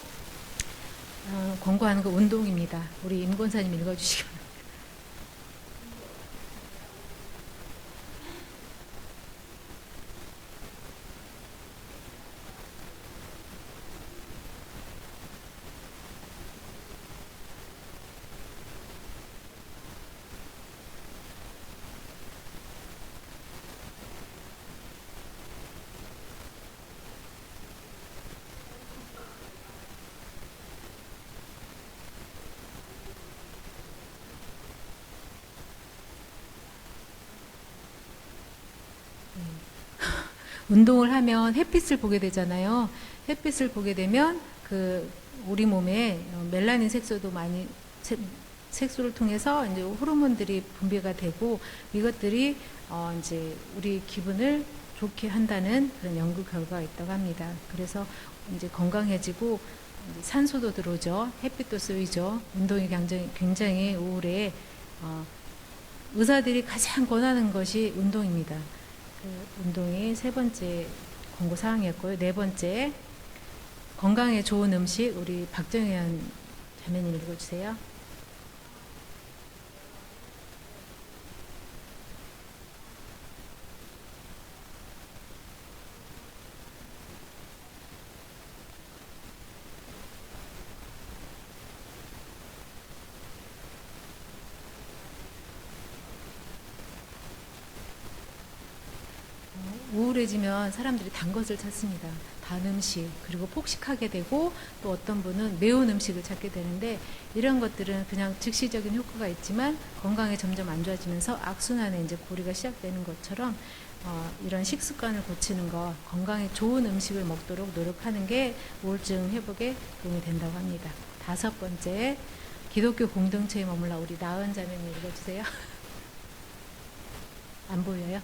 권고하는 거 운동입니다. 우리 임 권사님 읽어주시기 바랍니다. 운동을 하면 햇빛을 보게 되잖아요. 햇빛을 보게 되면 그 우리 몸에 멜라닌 색소도 많이 색소를 통해서 이제 호르몬들이 분비가 되고 이것들이 이제 우리 기분을 좋게 한다는 그런 연구 결과가 있다고 합니다. 그래서 이제 건강해지고 이제 산소도 들어오죠. 햇빛도 쏘이죠. 운동이 굉장히 우울에 의사들이 가장 권하는 것이 운동입니다. 그 운동이 세 번째 권고 사항이었고요. 네 번째, 건강에 좋은 음식, 우리 박정현 자매님 읽어주세요. 우울해지면 사람들이 단 것을 찾습니다. 단 음식, 그리고 폭식하게 되고 또 어떤 분은 매운 음식을 찾게 되는데 이런 것들은 그냥 즉시적인 효과가 있지만 건강에 점점 안 좋아지면서 악순환에 이제 고리가 시작되는 것처럼 이런 식습관을 고치는 것, 건강에 좋은 음식을 먹도록 노력하는 게 우울증 회복에 도움이 된다고 합니다. 다섯 번째, 기독교 공동체에 머물러 우리 나은 자매님 읽어주세요. 안 보여요?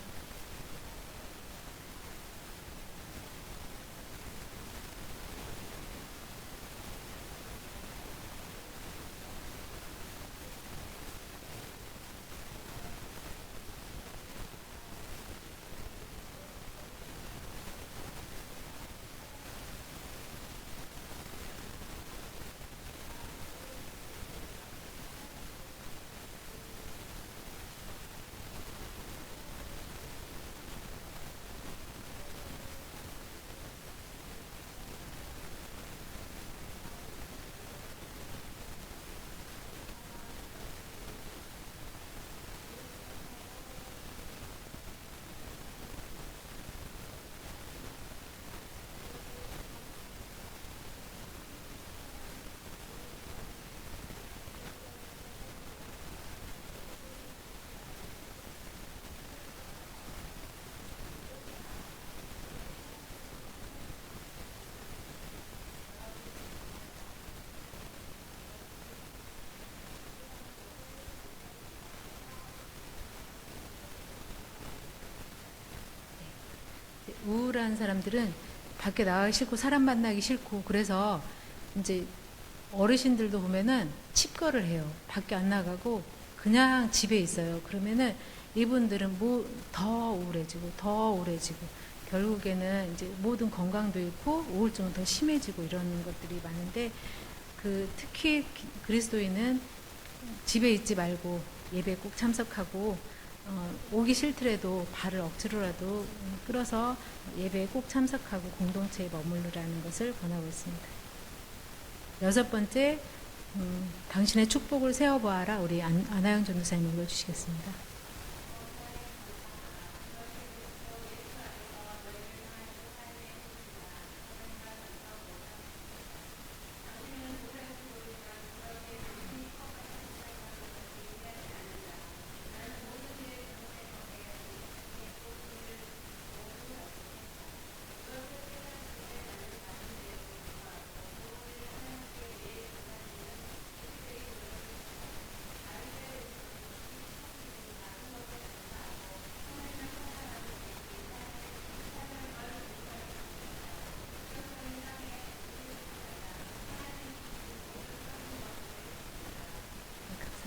우울한 사람들은 밖에 나가기 싫고 사람 만나기 싫고 그래서 이제 어르신들도 보면은 칩거를 해요. 밖에 안 나가고 그냥 집에 있어요. 그러면은 이분들은 더 우울해지고 더 우울해지고 결국에는 이제 모든 건강도 잃고 우울증은 더 심해지고 이런 것들이 많은데 특히 그리스도인은 집에 있지 말고 예배에 꼭 참석하고 오기 싫더라도 발을 억지로라도 끌어서 예배에 꼭 참석하고 공동체에 머무르라는 것을 권하고 있습니다. 여섯 번째, 당신의 축복을 세워보아라. 우리 안하영 전도사님 읽어주시겠습니다.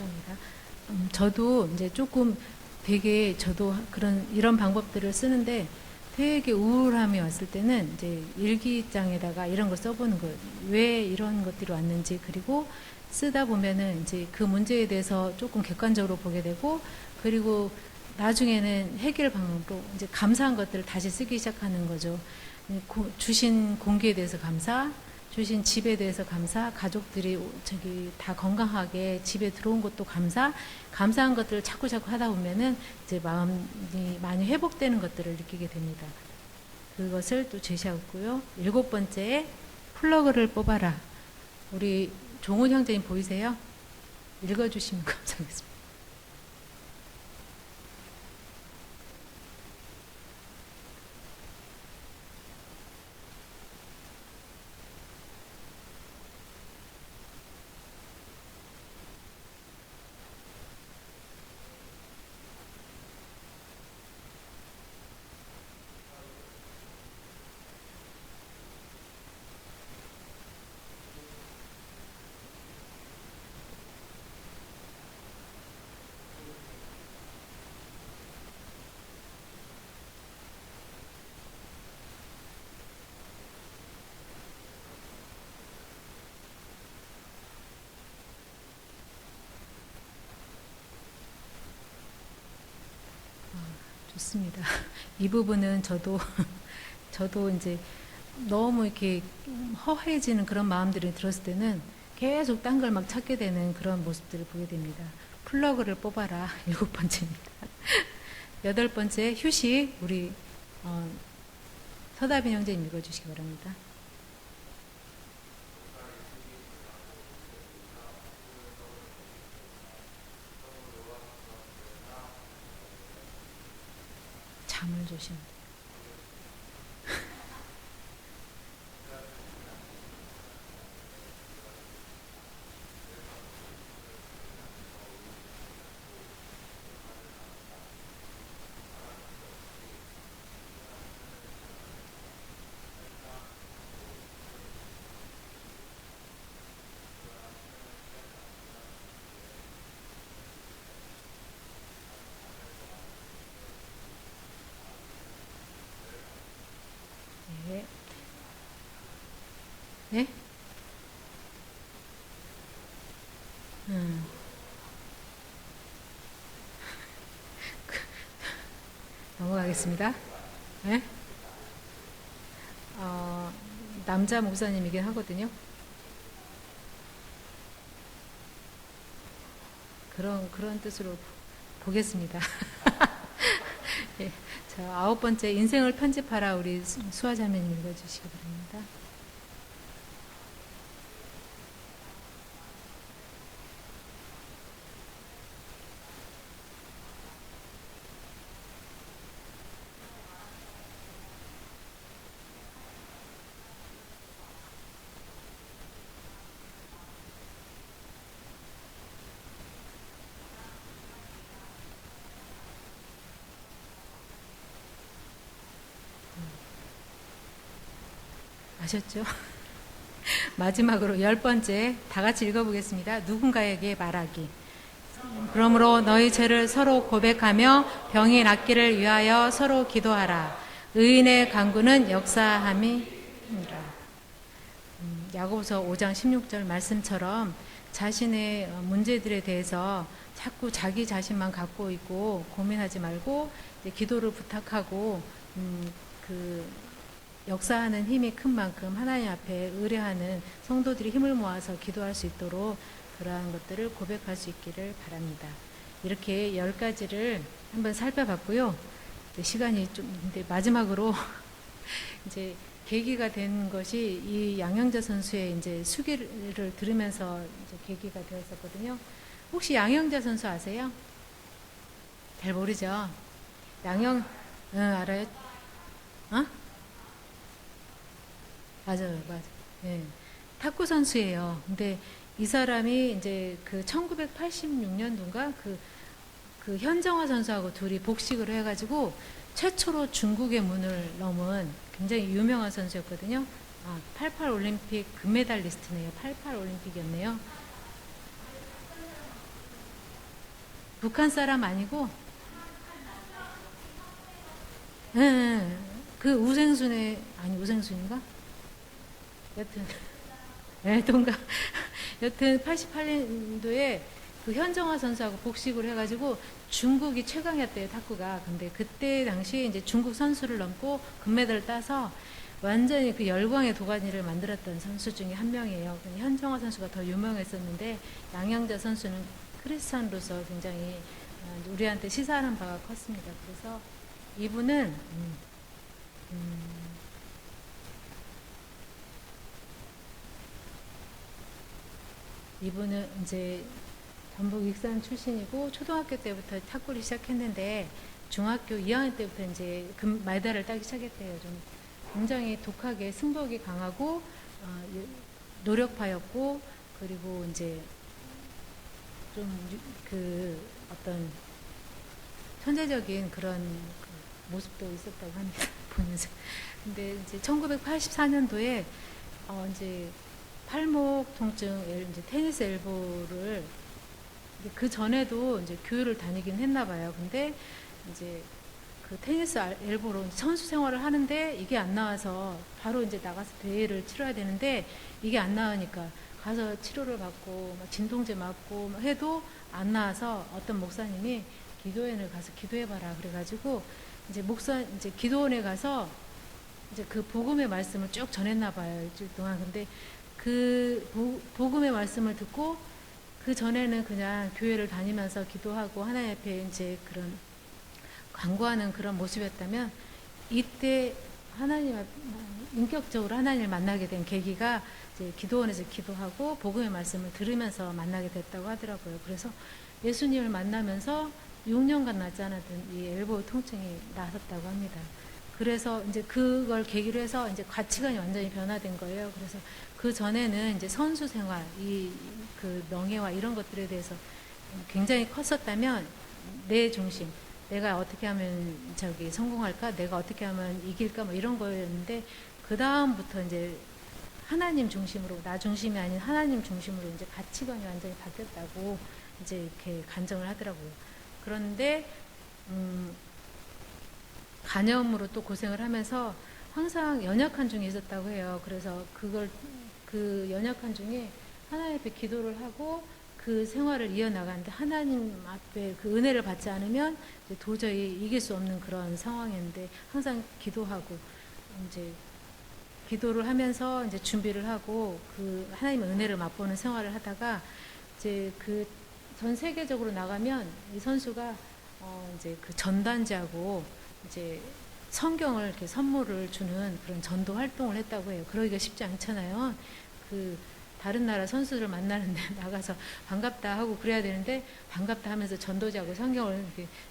감사합니다. 저도 이제 조금 되게 저도 이런 방법들을 쓰는데 되게 우울함이 왔을 때는 이제 일기장에다가 이런 걸 써보는 거예요. 왜 이런 것들이 왔는지, 그리고 쓰다 보면은 이제 그 문제에 대해서 조금 객관적으로 보게 되고, 그리고 나중에는 해결 방법으로 이제 감사한 것들을 다시 쓰기 시작하는 거죠. 주신 공기에 대해서 감사, 주신 집에 대해서 감사, 가족들이 다 건강하게 집에 들어온 것도 감사한 것들을 자꾸 하다 보면은 이제 마음이 많이 회복되는 것들을 느끼게 됩니다. 그것을 또 제시하고 있고요. 일곱 번째, 플러그를 뽑아라. 우리 종훈 형제님 보이세요? 읽어주시면 감사하겠습니다. 좋습니다. 이 부분은 저도 이제 너무 이렇게 허해지는 그런 마음들이 들었을 때는 계속 딴 걸 막 찾게 되는 그런 모습들을 보게 됩니다. 플러그를 뽑아라. 7번째입니다. 8번째, 휴식. 우리 서다빈 형제님 읽어주시기 바랍니다. 잠을 조심. 네. 네? 음. 넘어가겠습니다. 네? 남자 목사님이긴 하거든요. 그런 뜻으로 보겠습니다. 예. 자, 9번째, 인생을 편집하라. 우리 수아자매님 읽어주시기 바랍니다. 아셨죠? 마지막으로 10번째, 다 같이 읽어보겠습니다. 누군가에게 말하기. 그러므로 너희 죄를 서로 고백하며 병이 낫기를 위하여 서로 기도하라. 의인의 간구는 역사함이니라. 야고보서 5장 16절 말씀처럼 자신의 문제들에 대해서 자꾸 자기 자신만 갖고 있고 고민하지 말고 기도를 부탁하고 그 역사하는 힘이 큰 만큼 하나님 앞에 의뢰하는 성도들이 힘을 모아서 기도할 수 있도록 그러한 것들을 고백할 수 있기를 바랍니다. 이렇게 10가지를 한번 살펴봤고요. 시간이 좀, 근데 마지막으로 이제 계기가 된 것이 이 양영자 선수의 이제 수기를 들으면서 이제 계기가 되었었거든요. 혹시 양영자 선수 아세요? 잘 모르죠? 알아요? 어? 맞아요. 네. 탁구 선수예요. 근데 이 사람이 이제 그 1986년도인가 그 현정화 선수하고 둘이 복식을 해가지고 최초로 중국의 문을 넘은 굉장히 유명한 선수였거든요. 88 올림픽 금메달리스트네요. 88 올림픽이었네요. 북한 사람 아니고, 네, 그 우생순인가? 여튼, 네, 동갑. 여튼 88년도에 그 현정화 선수하고 복식을 해가지고 중국이 최강이었대요, 탁구가. 근데 그때 당시 이제 중국 선수를 넘고 금메달을 따서 완전히 그 열광의 도가니를 만들었던 선수 중에 한 명이에요. 현정화 선수가 더 유명했었는데 양영자 선수는 크리스찬으로서 굉장히 우리한테 시사하는 바가 컸습니다. 그래서 이분은 이분은 이제 전북 익산 출신이고 초등학교 때부터 탁구를 시작했는데 중학교 2학년 때부터 이제 메달을 따기 시작했대요. 좀 굉장히 독하게 승부욕이 강하고 노력파였고 그리고 이제 좀 그 어떤 천재적인 그런 그 모습도 있었다고 합니다. 보면서. 근데 이제 1984년도에 이제 팔목 통증, 이제 테니스 엘보를 그 전에도 이제 교회를 다니긴 했나 봐요. 근데 이제 그 테니스 엘보로 선수 생활을 하는데 이게 안 나와서 바로 이제 나가서 대회를 치러야 되는데 이게 안 나오니까 가서 치료를 받고 막 진통제 맞고 해도 안 나와서 어떤 목사님이 기도회를 가서 기도해봐라 그래가지고 이제 이제 기도원에 가서 이제 그 복음의 말씀을 쭉 전했나 봐요, 일주일 동안. 근데 그 복음의 말씀을 듣고 그 전에는 그냥 교회를 다니면서 기도하고 하나님 앞에 이제 그런 간구하는 그런 모습이었다면, 이때 인격적으로 하나님을 만나게 된 계기가 이제 기도원에서 기도하고 복음의 말씀을 들으면서 만나게 됐다고 하더라고요. 그래서 예수님을 만나면서 6년간 낫지 않았던 이 엘보 통증이 나섰다고 합니다. 그래서 이제 그걸 계기로 해서 이제 가치관이 완전히 변화된 거예요. 그래서 그 전에는 이제 선수 생활, 그 명예와 이런 것들에 대해서 굉장히 컸었다면, 내 중심, 내가 어떻게 하면 성공할까? 내가 어떻게 하면 이길까? 뭐 이런 거였는데, 그 다음부터 이제 하나님 중심으로, 나 중심이 아닌 하나님 중심으로 이제 가치관이 완전히 바뀌었다고 이제 이렇게 간증을 하더라고요. 그런데, 간염으로 또 고생을 하면서 항상 연약한 중에 있었다고 해요. 그래서 그 연약한 중에 하나님 앞에 기도를 하고 그 생활을 이어나가는데, 하나님 앞에 그 은혜를 받지 않으면 이제 도저히 이길 수 없는 그런 상황이었는데, 항상 기도하고 이제 기도를 하면서 이제 준비를 하고 그 하나님의 은혜를 맛보는 생활을 하다가, 이제 그 전 세계적으로 나가면 이 선수가 이제 그 전단지하고 이제 성경을 이렇게 선물을 주는 그런 전도 활동을 했다고 해요. 그러기가 쉽지 않잖아요. 그 다른 나라 선수들을 만나는데 나가서 반갑다 하고 그래야 되는데, 반갑다 하면서 전도자고 성경을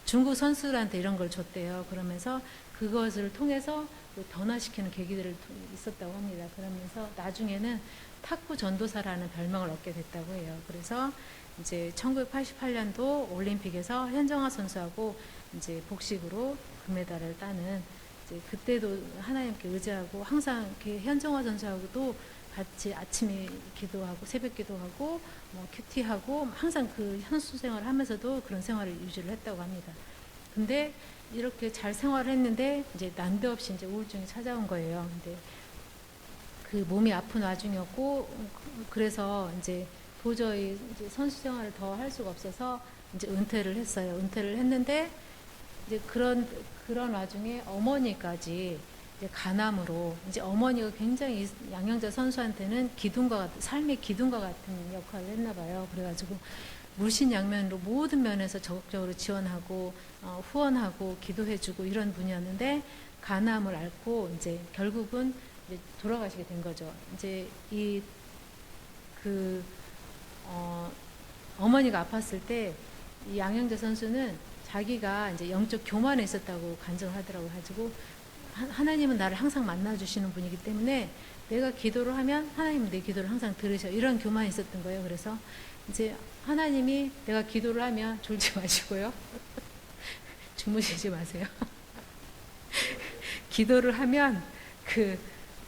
중국 선수들한테 이런 걸 줬대요. 그러면서 그것을 통해서 변화시키는 계기들을 있었다고 합니다. 그러면서 나중에는 탁구 전도사라는 별명을 얻게 됐다고 해요. 그래서 이제 1988년도 올림픽에서 현정화 선수하고 이제 복식으로 금메달을 따는, 이제 그때도 하나님께 의지하고 항상 이렇게 현정화 선수하고도 같이 아침에 기도하고 새벽 기도하고 뭐 큐티하고 항상 그 선수 생활을 하면서도 그런 생활을 유지를 했다고 합니다. 근데 이렇게 잘 생활을 했는데 이제 난데없이 이제 우울증이 찾아온 거예요. 근데 그 몸이 아픈 와중이었고, 그래서 이제 도저히 이제 선수 생활을 더 할 수가 없어서 이제 은퇴를 했어요. 은퇴를 했는데 이제 그런 와중에 어머니까지 이제 간암으로, 이제 어머니가 굉장히 양영자 선수한테는 삶의 기둥과 같은 역할을 했나 봐요. 그래가지고 물신양면으로 모든 면에서 적극적으로 지원하고 후원하고 기도해주고 이런 분이었는데, 간암을 앓고 이제 결국은 이제 돌아가시게 된 거죠. 이제 어머니가 아팠을 때 이 양영재 선수는 자기가 이제 영적 교만에 있었다고 간증을 하더라고요. 가지고 하나님은 나를 항상 만나주시는 분이기 때문에 내가 기도를 하면 하나님은 내 기도를 항상 들으셔, 이런 교만이 있었던 거예요. 그래서 이제 하나님이 내가 기도를 하면 졸지 마시고요. 주무시지 마세요. 기도를 하면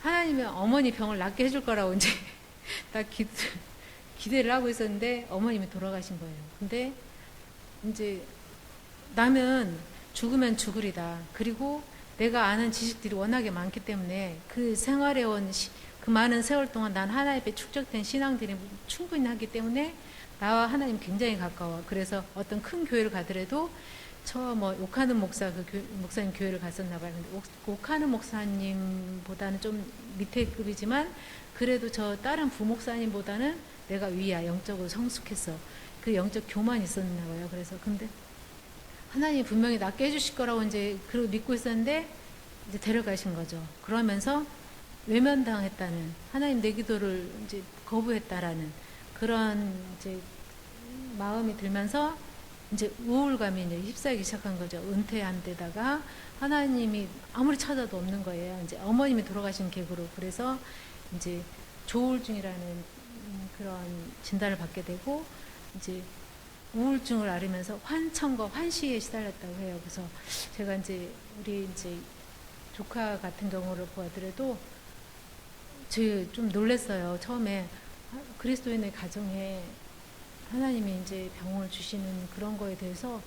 하나님이 어머니 병을 낫게 해줄 거라고 이제 딱 기대를 하고 있었는데 어머님이 돌아가신 거예요. 근데 이제 나는 죽으면 죽으리다. 그리고 내가 아는 지식들이 워낙에 많기 때문에 그 생활해온 그 많은 세월 동안 난 하나님 앞에 축적된 신앙들이 충분히 하기 때문에 나와 하나님 굉장히 가까워. 그래서 어떤 큰 교회를 가더라도 옥하는 목사님 교회를 갔었나 봐요. 근데 옥하는 목사님보다는 좀 밑에 급이지만 그래도 저 다른 부목사님보다는 내가 위야, 영적으로 성숙했어. 그 영적 교만이 있었나 봐요. 그래서 근데 하나님이 분명히 낫게 해주실 거라고 이제 그러고 믿고 있었는데 이제 데려가신 거죠. 그러면서 외면당했다는, 하나님 내 기도를 이제 거부했다라는 그런 이제 마음이 들면서 이제 우울감이 이제 휩싸이기 시작한 거죠. 은퇴한 데다가 하나님이 아무리 찾아도 없는 거예요. 이제 어머님이 돌아가신 계기로. 그래서 이제 조울증이라는 그런 진단을 받게 되고, 이제 우울증을 앓으면서 환청과 환시에 시달렸다고 해요. 그래서 제가 이제 우리 이제 조카 같은 경우를 보아더라도 좀 놀랐어요. 처음에 그리스도인의 가정에 하나님이 이제 병을 주시는 그런 거에 대해서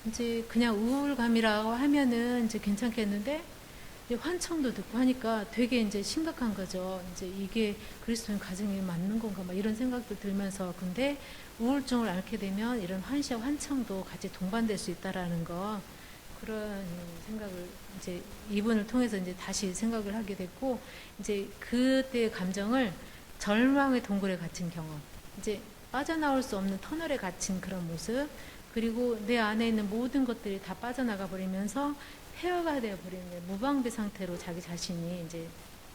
이제 그냥 우울감이라고 하면은 이제 괜찮겠는데, 이제 환청도 듣고 하니까 되게 이제 심각한 거죠. 이제 이게 그리스도인 가정이 맞는 건가 막 이런 생각도 들면서, 근데 우울증을 앓게 되면 이런 환시와 환청도 같이 동반될 수 있다라는 거, 그런 생각을 이제 이분을 통해서 이제 다시 생각을 하게 됐고, 이제 그때의 감정을 절망의 동굴에 갇힌 경험, 이제 빠져나올 수 없는 터널에 갇힌 그런 모습, 그리고 내 안에 있는 모든 것들이 다 빠져나가 버리면서 폐허가 되어 버리는 무방비 상태로 자기 자신이 이제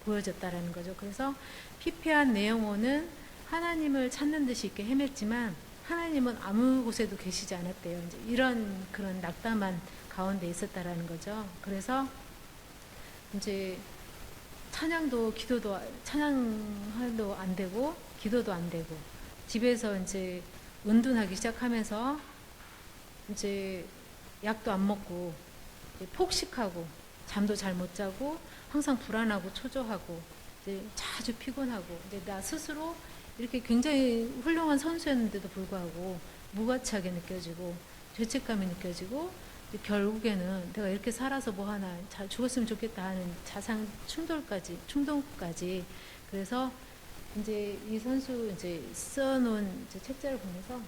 보여졌다라는 거죠. 그래서 피폐한 내 영혼은 하나님을 찾는 듯이 이렇게 헤맸지만 하나님은 아무 곳에도 계시지 않았대요. 이제 이런 그런 낙담한 가운데 있었다라는 거죠. 그래서 이제 찬양도 기도도 찬양도 안 되고 기도도 안 되고 집에서 이제 은둔하기 시작하면서 이제 약도 안 먹고 폭식하고 잠도 잘 못 자고 항상 불안하고 초조하고 이제 자주 피곤하고 이제 나 스스로 이렇게 굉장히 훌륭한 선수였는데도 불구하고 무가치하게 느껴지고 죄책감이 느껴지고 결국에는 내가 이렇게 살아서 뭐 하나 잘 죽었으면 좋겠다 하는 자상 충동까지 그래서 이제 이 선수 이제 써놓은 이제 책자를 보면서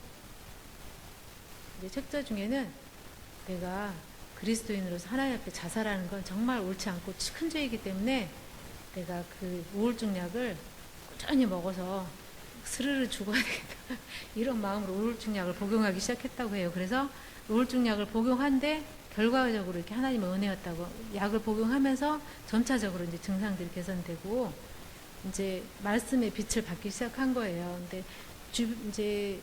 이제 책자 중에는 내가 그리스도인으로서 하나님 앞에 자살하는 건 정말 옳지 않고 큰 죄이기 때문에 내가 그 우울증 약을 꾸준히 먹어서 스르르 죽어야 되겠다 이런 마음으로 우울증 약을 복용하기 시작했다고 해요. 그래서 우울증 약을 복용한데 결과적으로 이렇게 하나님의 은혜였다고 약을 복용하면서 점차적으로 이제 증상들이 개선되고 이제 말씀의 빛을 받기 시작한 거예요. 근데 이제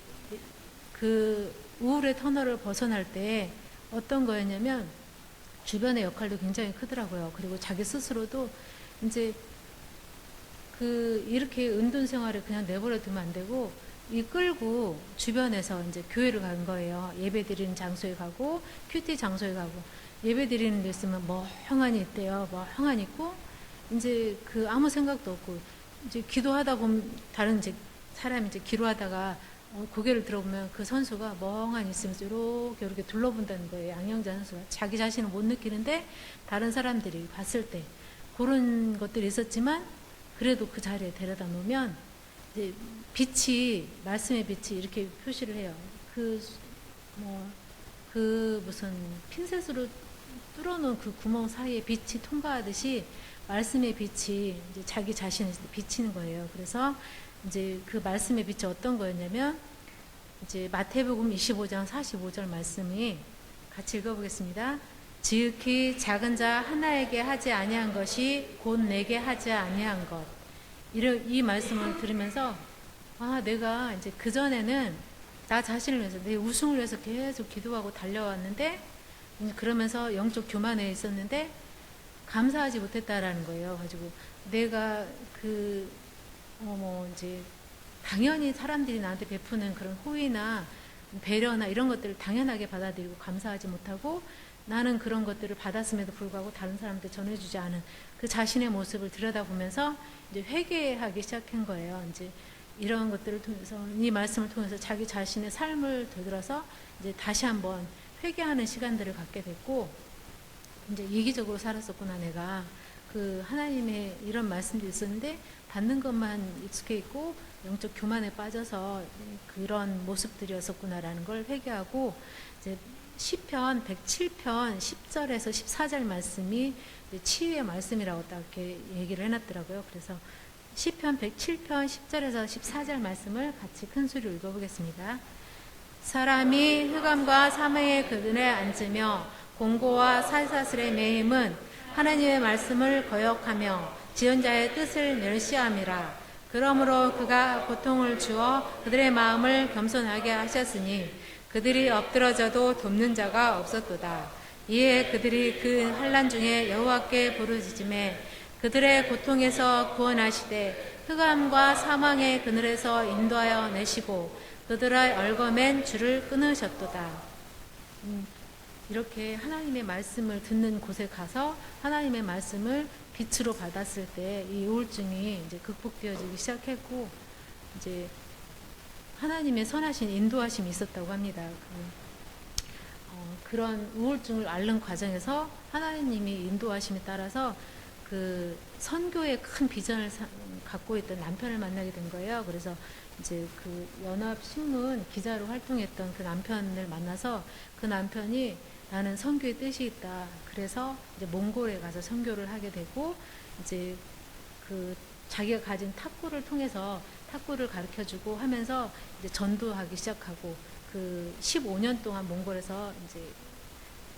그 우울의 터널을 벗어날 때 어떤 거였냐면 주변의 역할도 굉장히 크더라고요. 그리고 자기 스스로도 이제 이렇게 은둔 생활을 그냥 내버려 두면 안 되고 이끌고 주변에서 이제 교회를 간 거예요. 예배 드리는 장소에 가고 큐티 장소에 가고 예배 드리는 데 있으면 멍하니 있대요. 멍하니 있고 이제 아무 생각도 없고 이제 기도하다 보면 다른 이제 사람이 이제 기도하다가 고개를 들어보면 그 선수가 멍하니 있으면서 이렇게 둘러본다는 거예요. 양영자 선수가 자기 자신을 못 느끼는데 다른 사람들이 봤을 때 그런 것들이 있었지만 그래도 그 자리에 데려다 놓으면 이제 빛이 말씀의 빛이 이렇게 표시를 해요. 무슨 핀셋으로 뚫어놓은 그 구멍 사이에 빛이 통과하듯이 말씀의 빛이 이제 자기 자신을 비치는 거예요. 그래서 이제 그 말씀의 빛이 어떤 거였냐면 이제 마태복음 25장 45절 말씀이 같이 읽어보겠습니다. 지극히 작은 자 하나에게 하지 아니한 것이 곧 내게 하지 아니한 것. 이 말씀을 들으면서 내가 이제 그전에는 나 자신을 위해서 내 우승을 위해서 계속 기도하고 달려왔는데 그러면서 영적 교만에 있었는데 감사하지 못했다라는 거예요. 가지고 내가 이제 당연히 사람들이 나한테 베푸는 그런 호의나 배려나 이런 것들을 당연하게 받아들이고 감사하지 못하고 나는 그런 것들을 받았음에도 불구하고 다른 사람한테 전해주지 않은 그 자신의 모습을 들여다보면서 이제 회개하기 시작한 거예요. 이제 이런 것들을 통해서 이 말씀을 통해서 자기 자신의 삶을 되돌아서 이제 다시 한번 회개하는 시간들을 갖게 됐고 이제 이기적으로 살았었구나 내가 하나님의 이런 말씀도 있었는데 받는 것만 익숙해 있고 영적 교만에 빠져서 그런 모습들이었었구나라는 걸 회개하고 이제 시편 107편 10절에서 14절 말씀이 치유의 말씀이라고 딱 이렇게 얘기를 해놨더라고요. 그래서 시편 107편 10절에서 14절 말씀을 같이 큰 소리로 읽어보겠습니다. 사람이 흑암과 사망의 그늘에 앉으며 공고와 살사슬의 매임은 하나님의 말씀을 거역하며 지존자의 뜻을 멸시함이라. 그러므로 그가 고통을 주어 그들의 마음을 겸손하게 하셨으니 그들이 엎드러져도 돕는 자가 없었도다. 이에 그들이 그 환난 중에 여호와께 부르짖음에 그들의 고통에서 구원하시되 흑암과 사망의 그늘에서 인도하여 내시고 그들의 얼거맨 줄을 끊으셨도다. 이렇게 하나님의 말씀을 듣는 곳에 가서 하나님의 말씀을 빛으로 받았을 때 이 우울증이 이제 극복되어지기 시작했고 이제 하나님의 선하신 인도하심이 있었다고 합니다. 그런 우울증을 앓는 과정에서 하나님이 인도하심에 따라서 선교의 큰 비전을 갖고 있던 남편을 만나게 된 거예요. 그래서 이제 연합신문 기자로 활동했던 그 남편을 만나서 그 남편이 나는 선교의 뜻이 있다. 그래서 이제 몽골에 가서 선교를 하게 되고, 이제 그 자기가 가진 탁구를 통해서 탁구를 가르쳐 주고 하면서 이제 전도하기 시작하고, 그 15년 동안 몽골에서 이제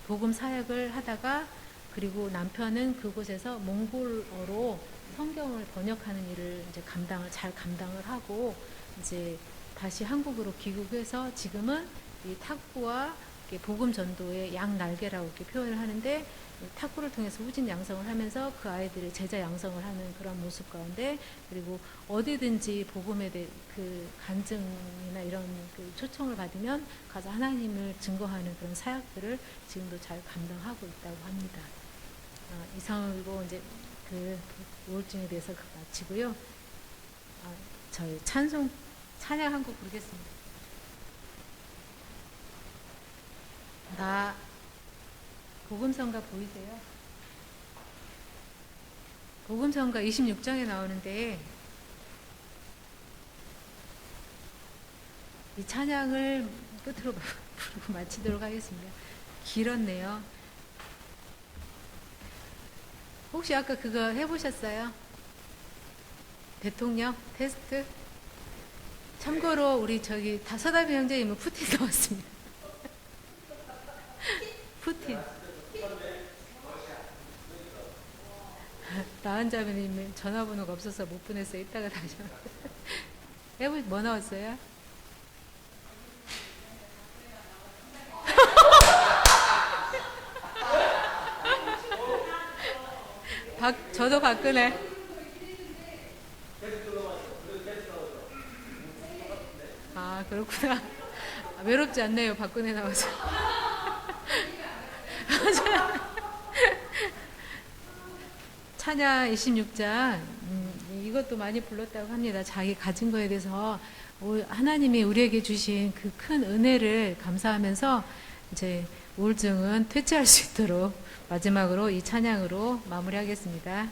복음 사역을 하다가, 그리고 남편은 그곳에서 몽골어로 성경을 번역하는 일을 이제 잘 감당을 하고, 이제 다시 한국으로 귀국해서 지금은 이 탁구와 복음 전도의 양 날개라고 이렇게 표현을 하는데, 탁구를 통해서 후진 양성을 하면서 그 아이들의 제자 양성을 하는 그런 모습 가운데, 그리고 어디든지 복음에 대해 그 간증이나 이런 그 초청을 받으면 가서 하나님을 증거하는 그런 사역들을 지금도 잘 감당하고 있다고 합니다. 이상으로 이제 그 우울증에 대해서 마치고요. 저희 찬양 한 곡 부르겠습니다. 나 복음성가 보이세요? 복음성가 26장에 나오는데, 이 찬양을 끝으로 부르고 마치도록 하겠습니다. 길었네요. 혹시 아까 그거 해보셨어요? 대통령 테스트? 참고로 우리 저기 서다비 형제님은 푸틴 나왔습니다. 푸틴. 나은자매님 전화번호가 없어서 못 보냈어요. 이따가 다시. 뭐 나왔어요? 저도 박근혜. 아, 그렇구나. 외롭지 않네요. 박근혜 나와서. 찬양 26장, 이것도 많이 불렀다고 합니다. 자기 가진 거에 대해서 하나님이 우리에게 주신 그 큰 은혜를 감사하면서 이제 우울증은 퇴치할 수 있도록 마지막으로 이 찬양으로 마무리하겠습니다.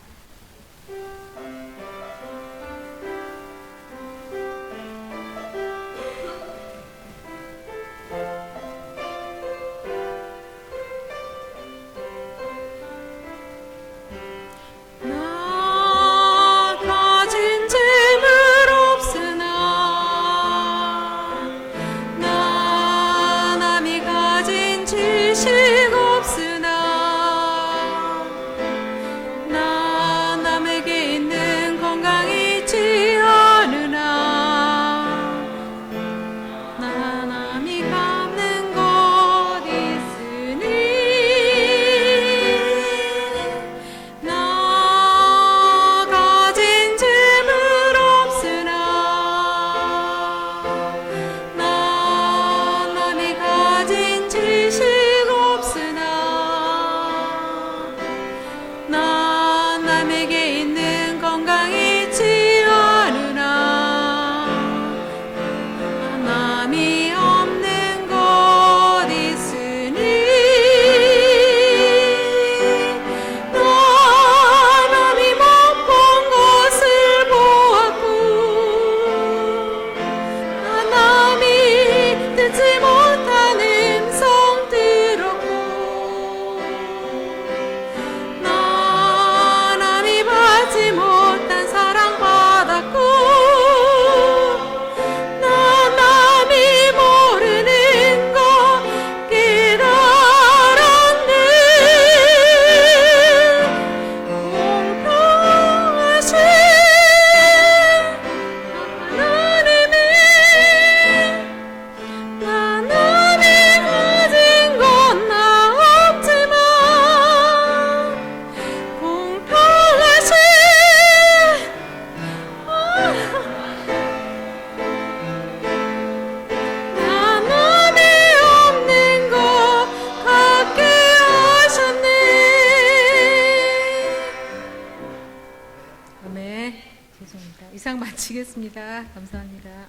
이상 마치겠습니다. 감사합니다.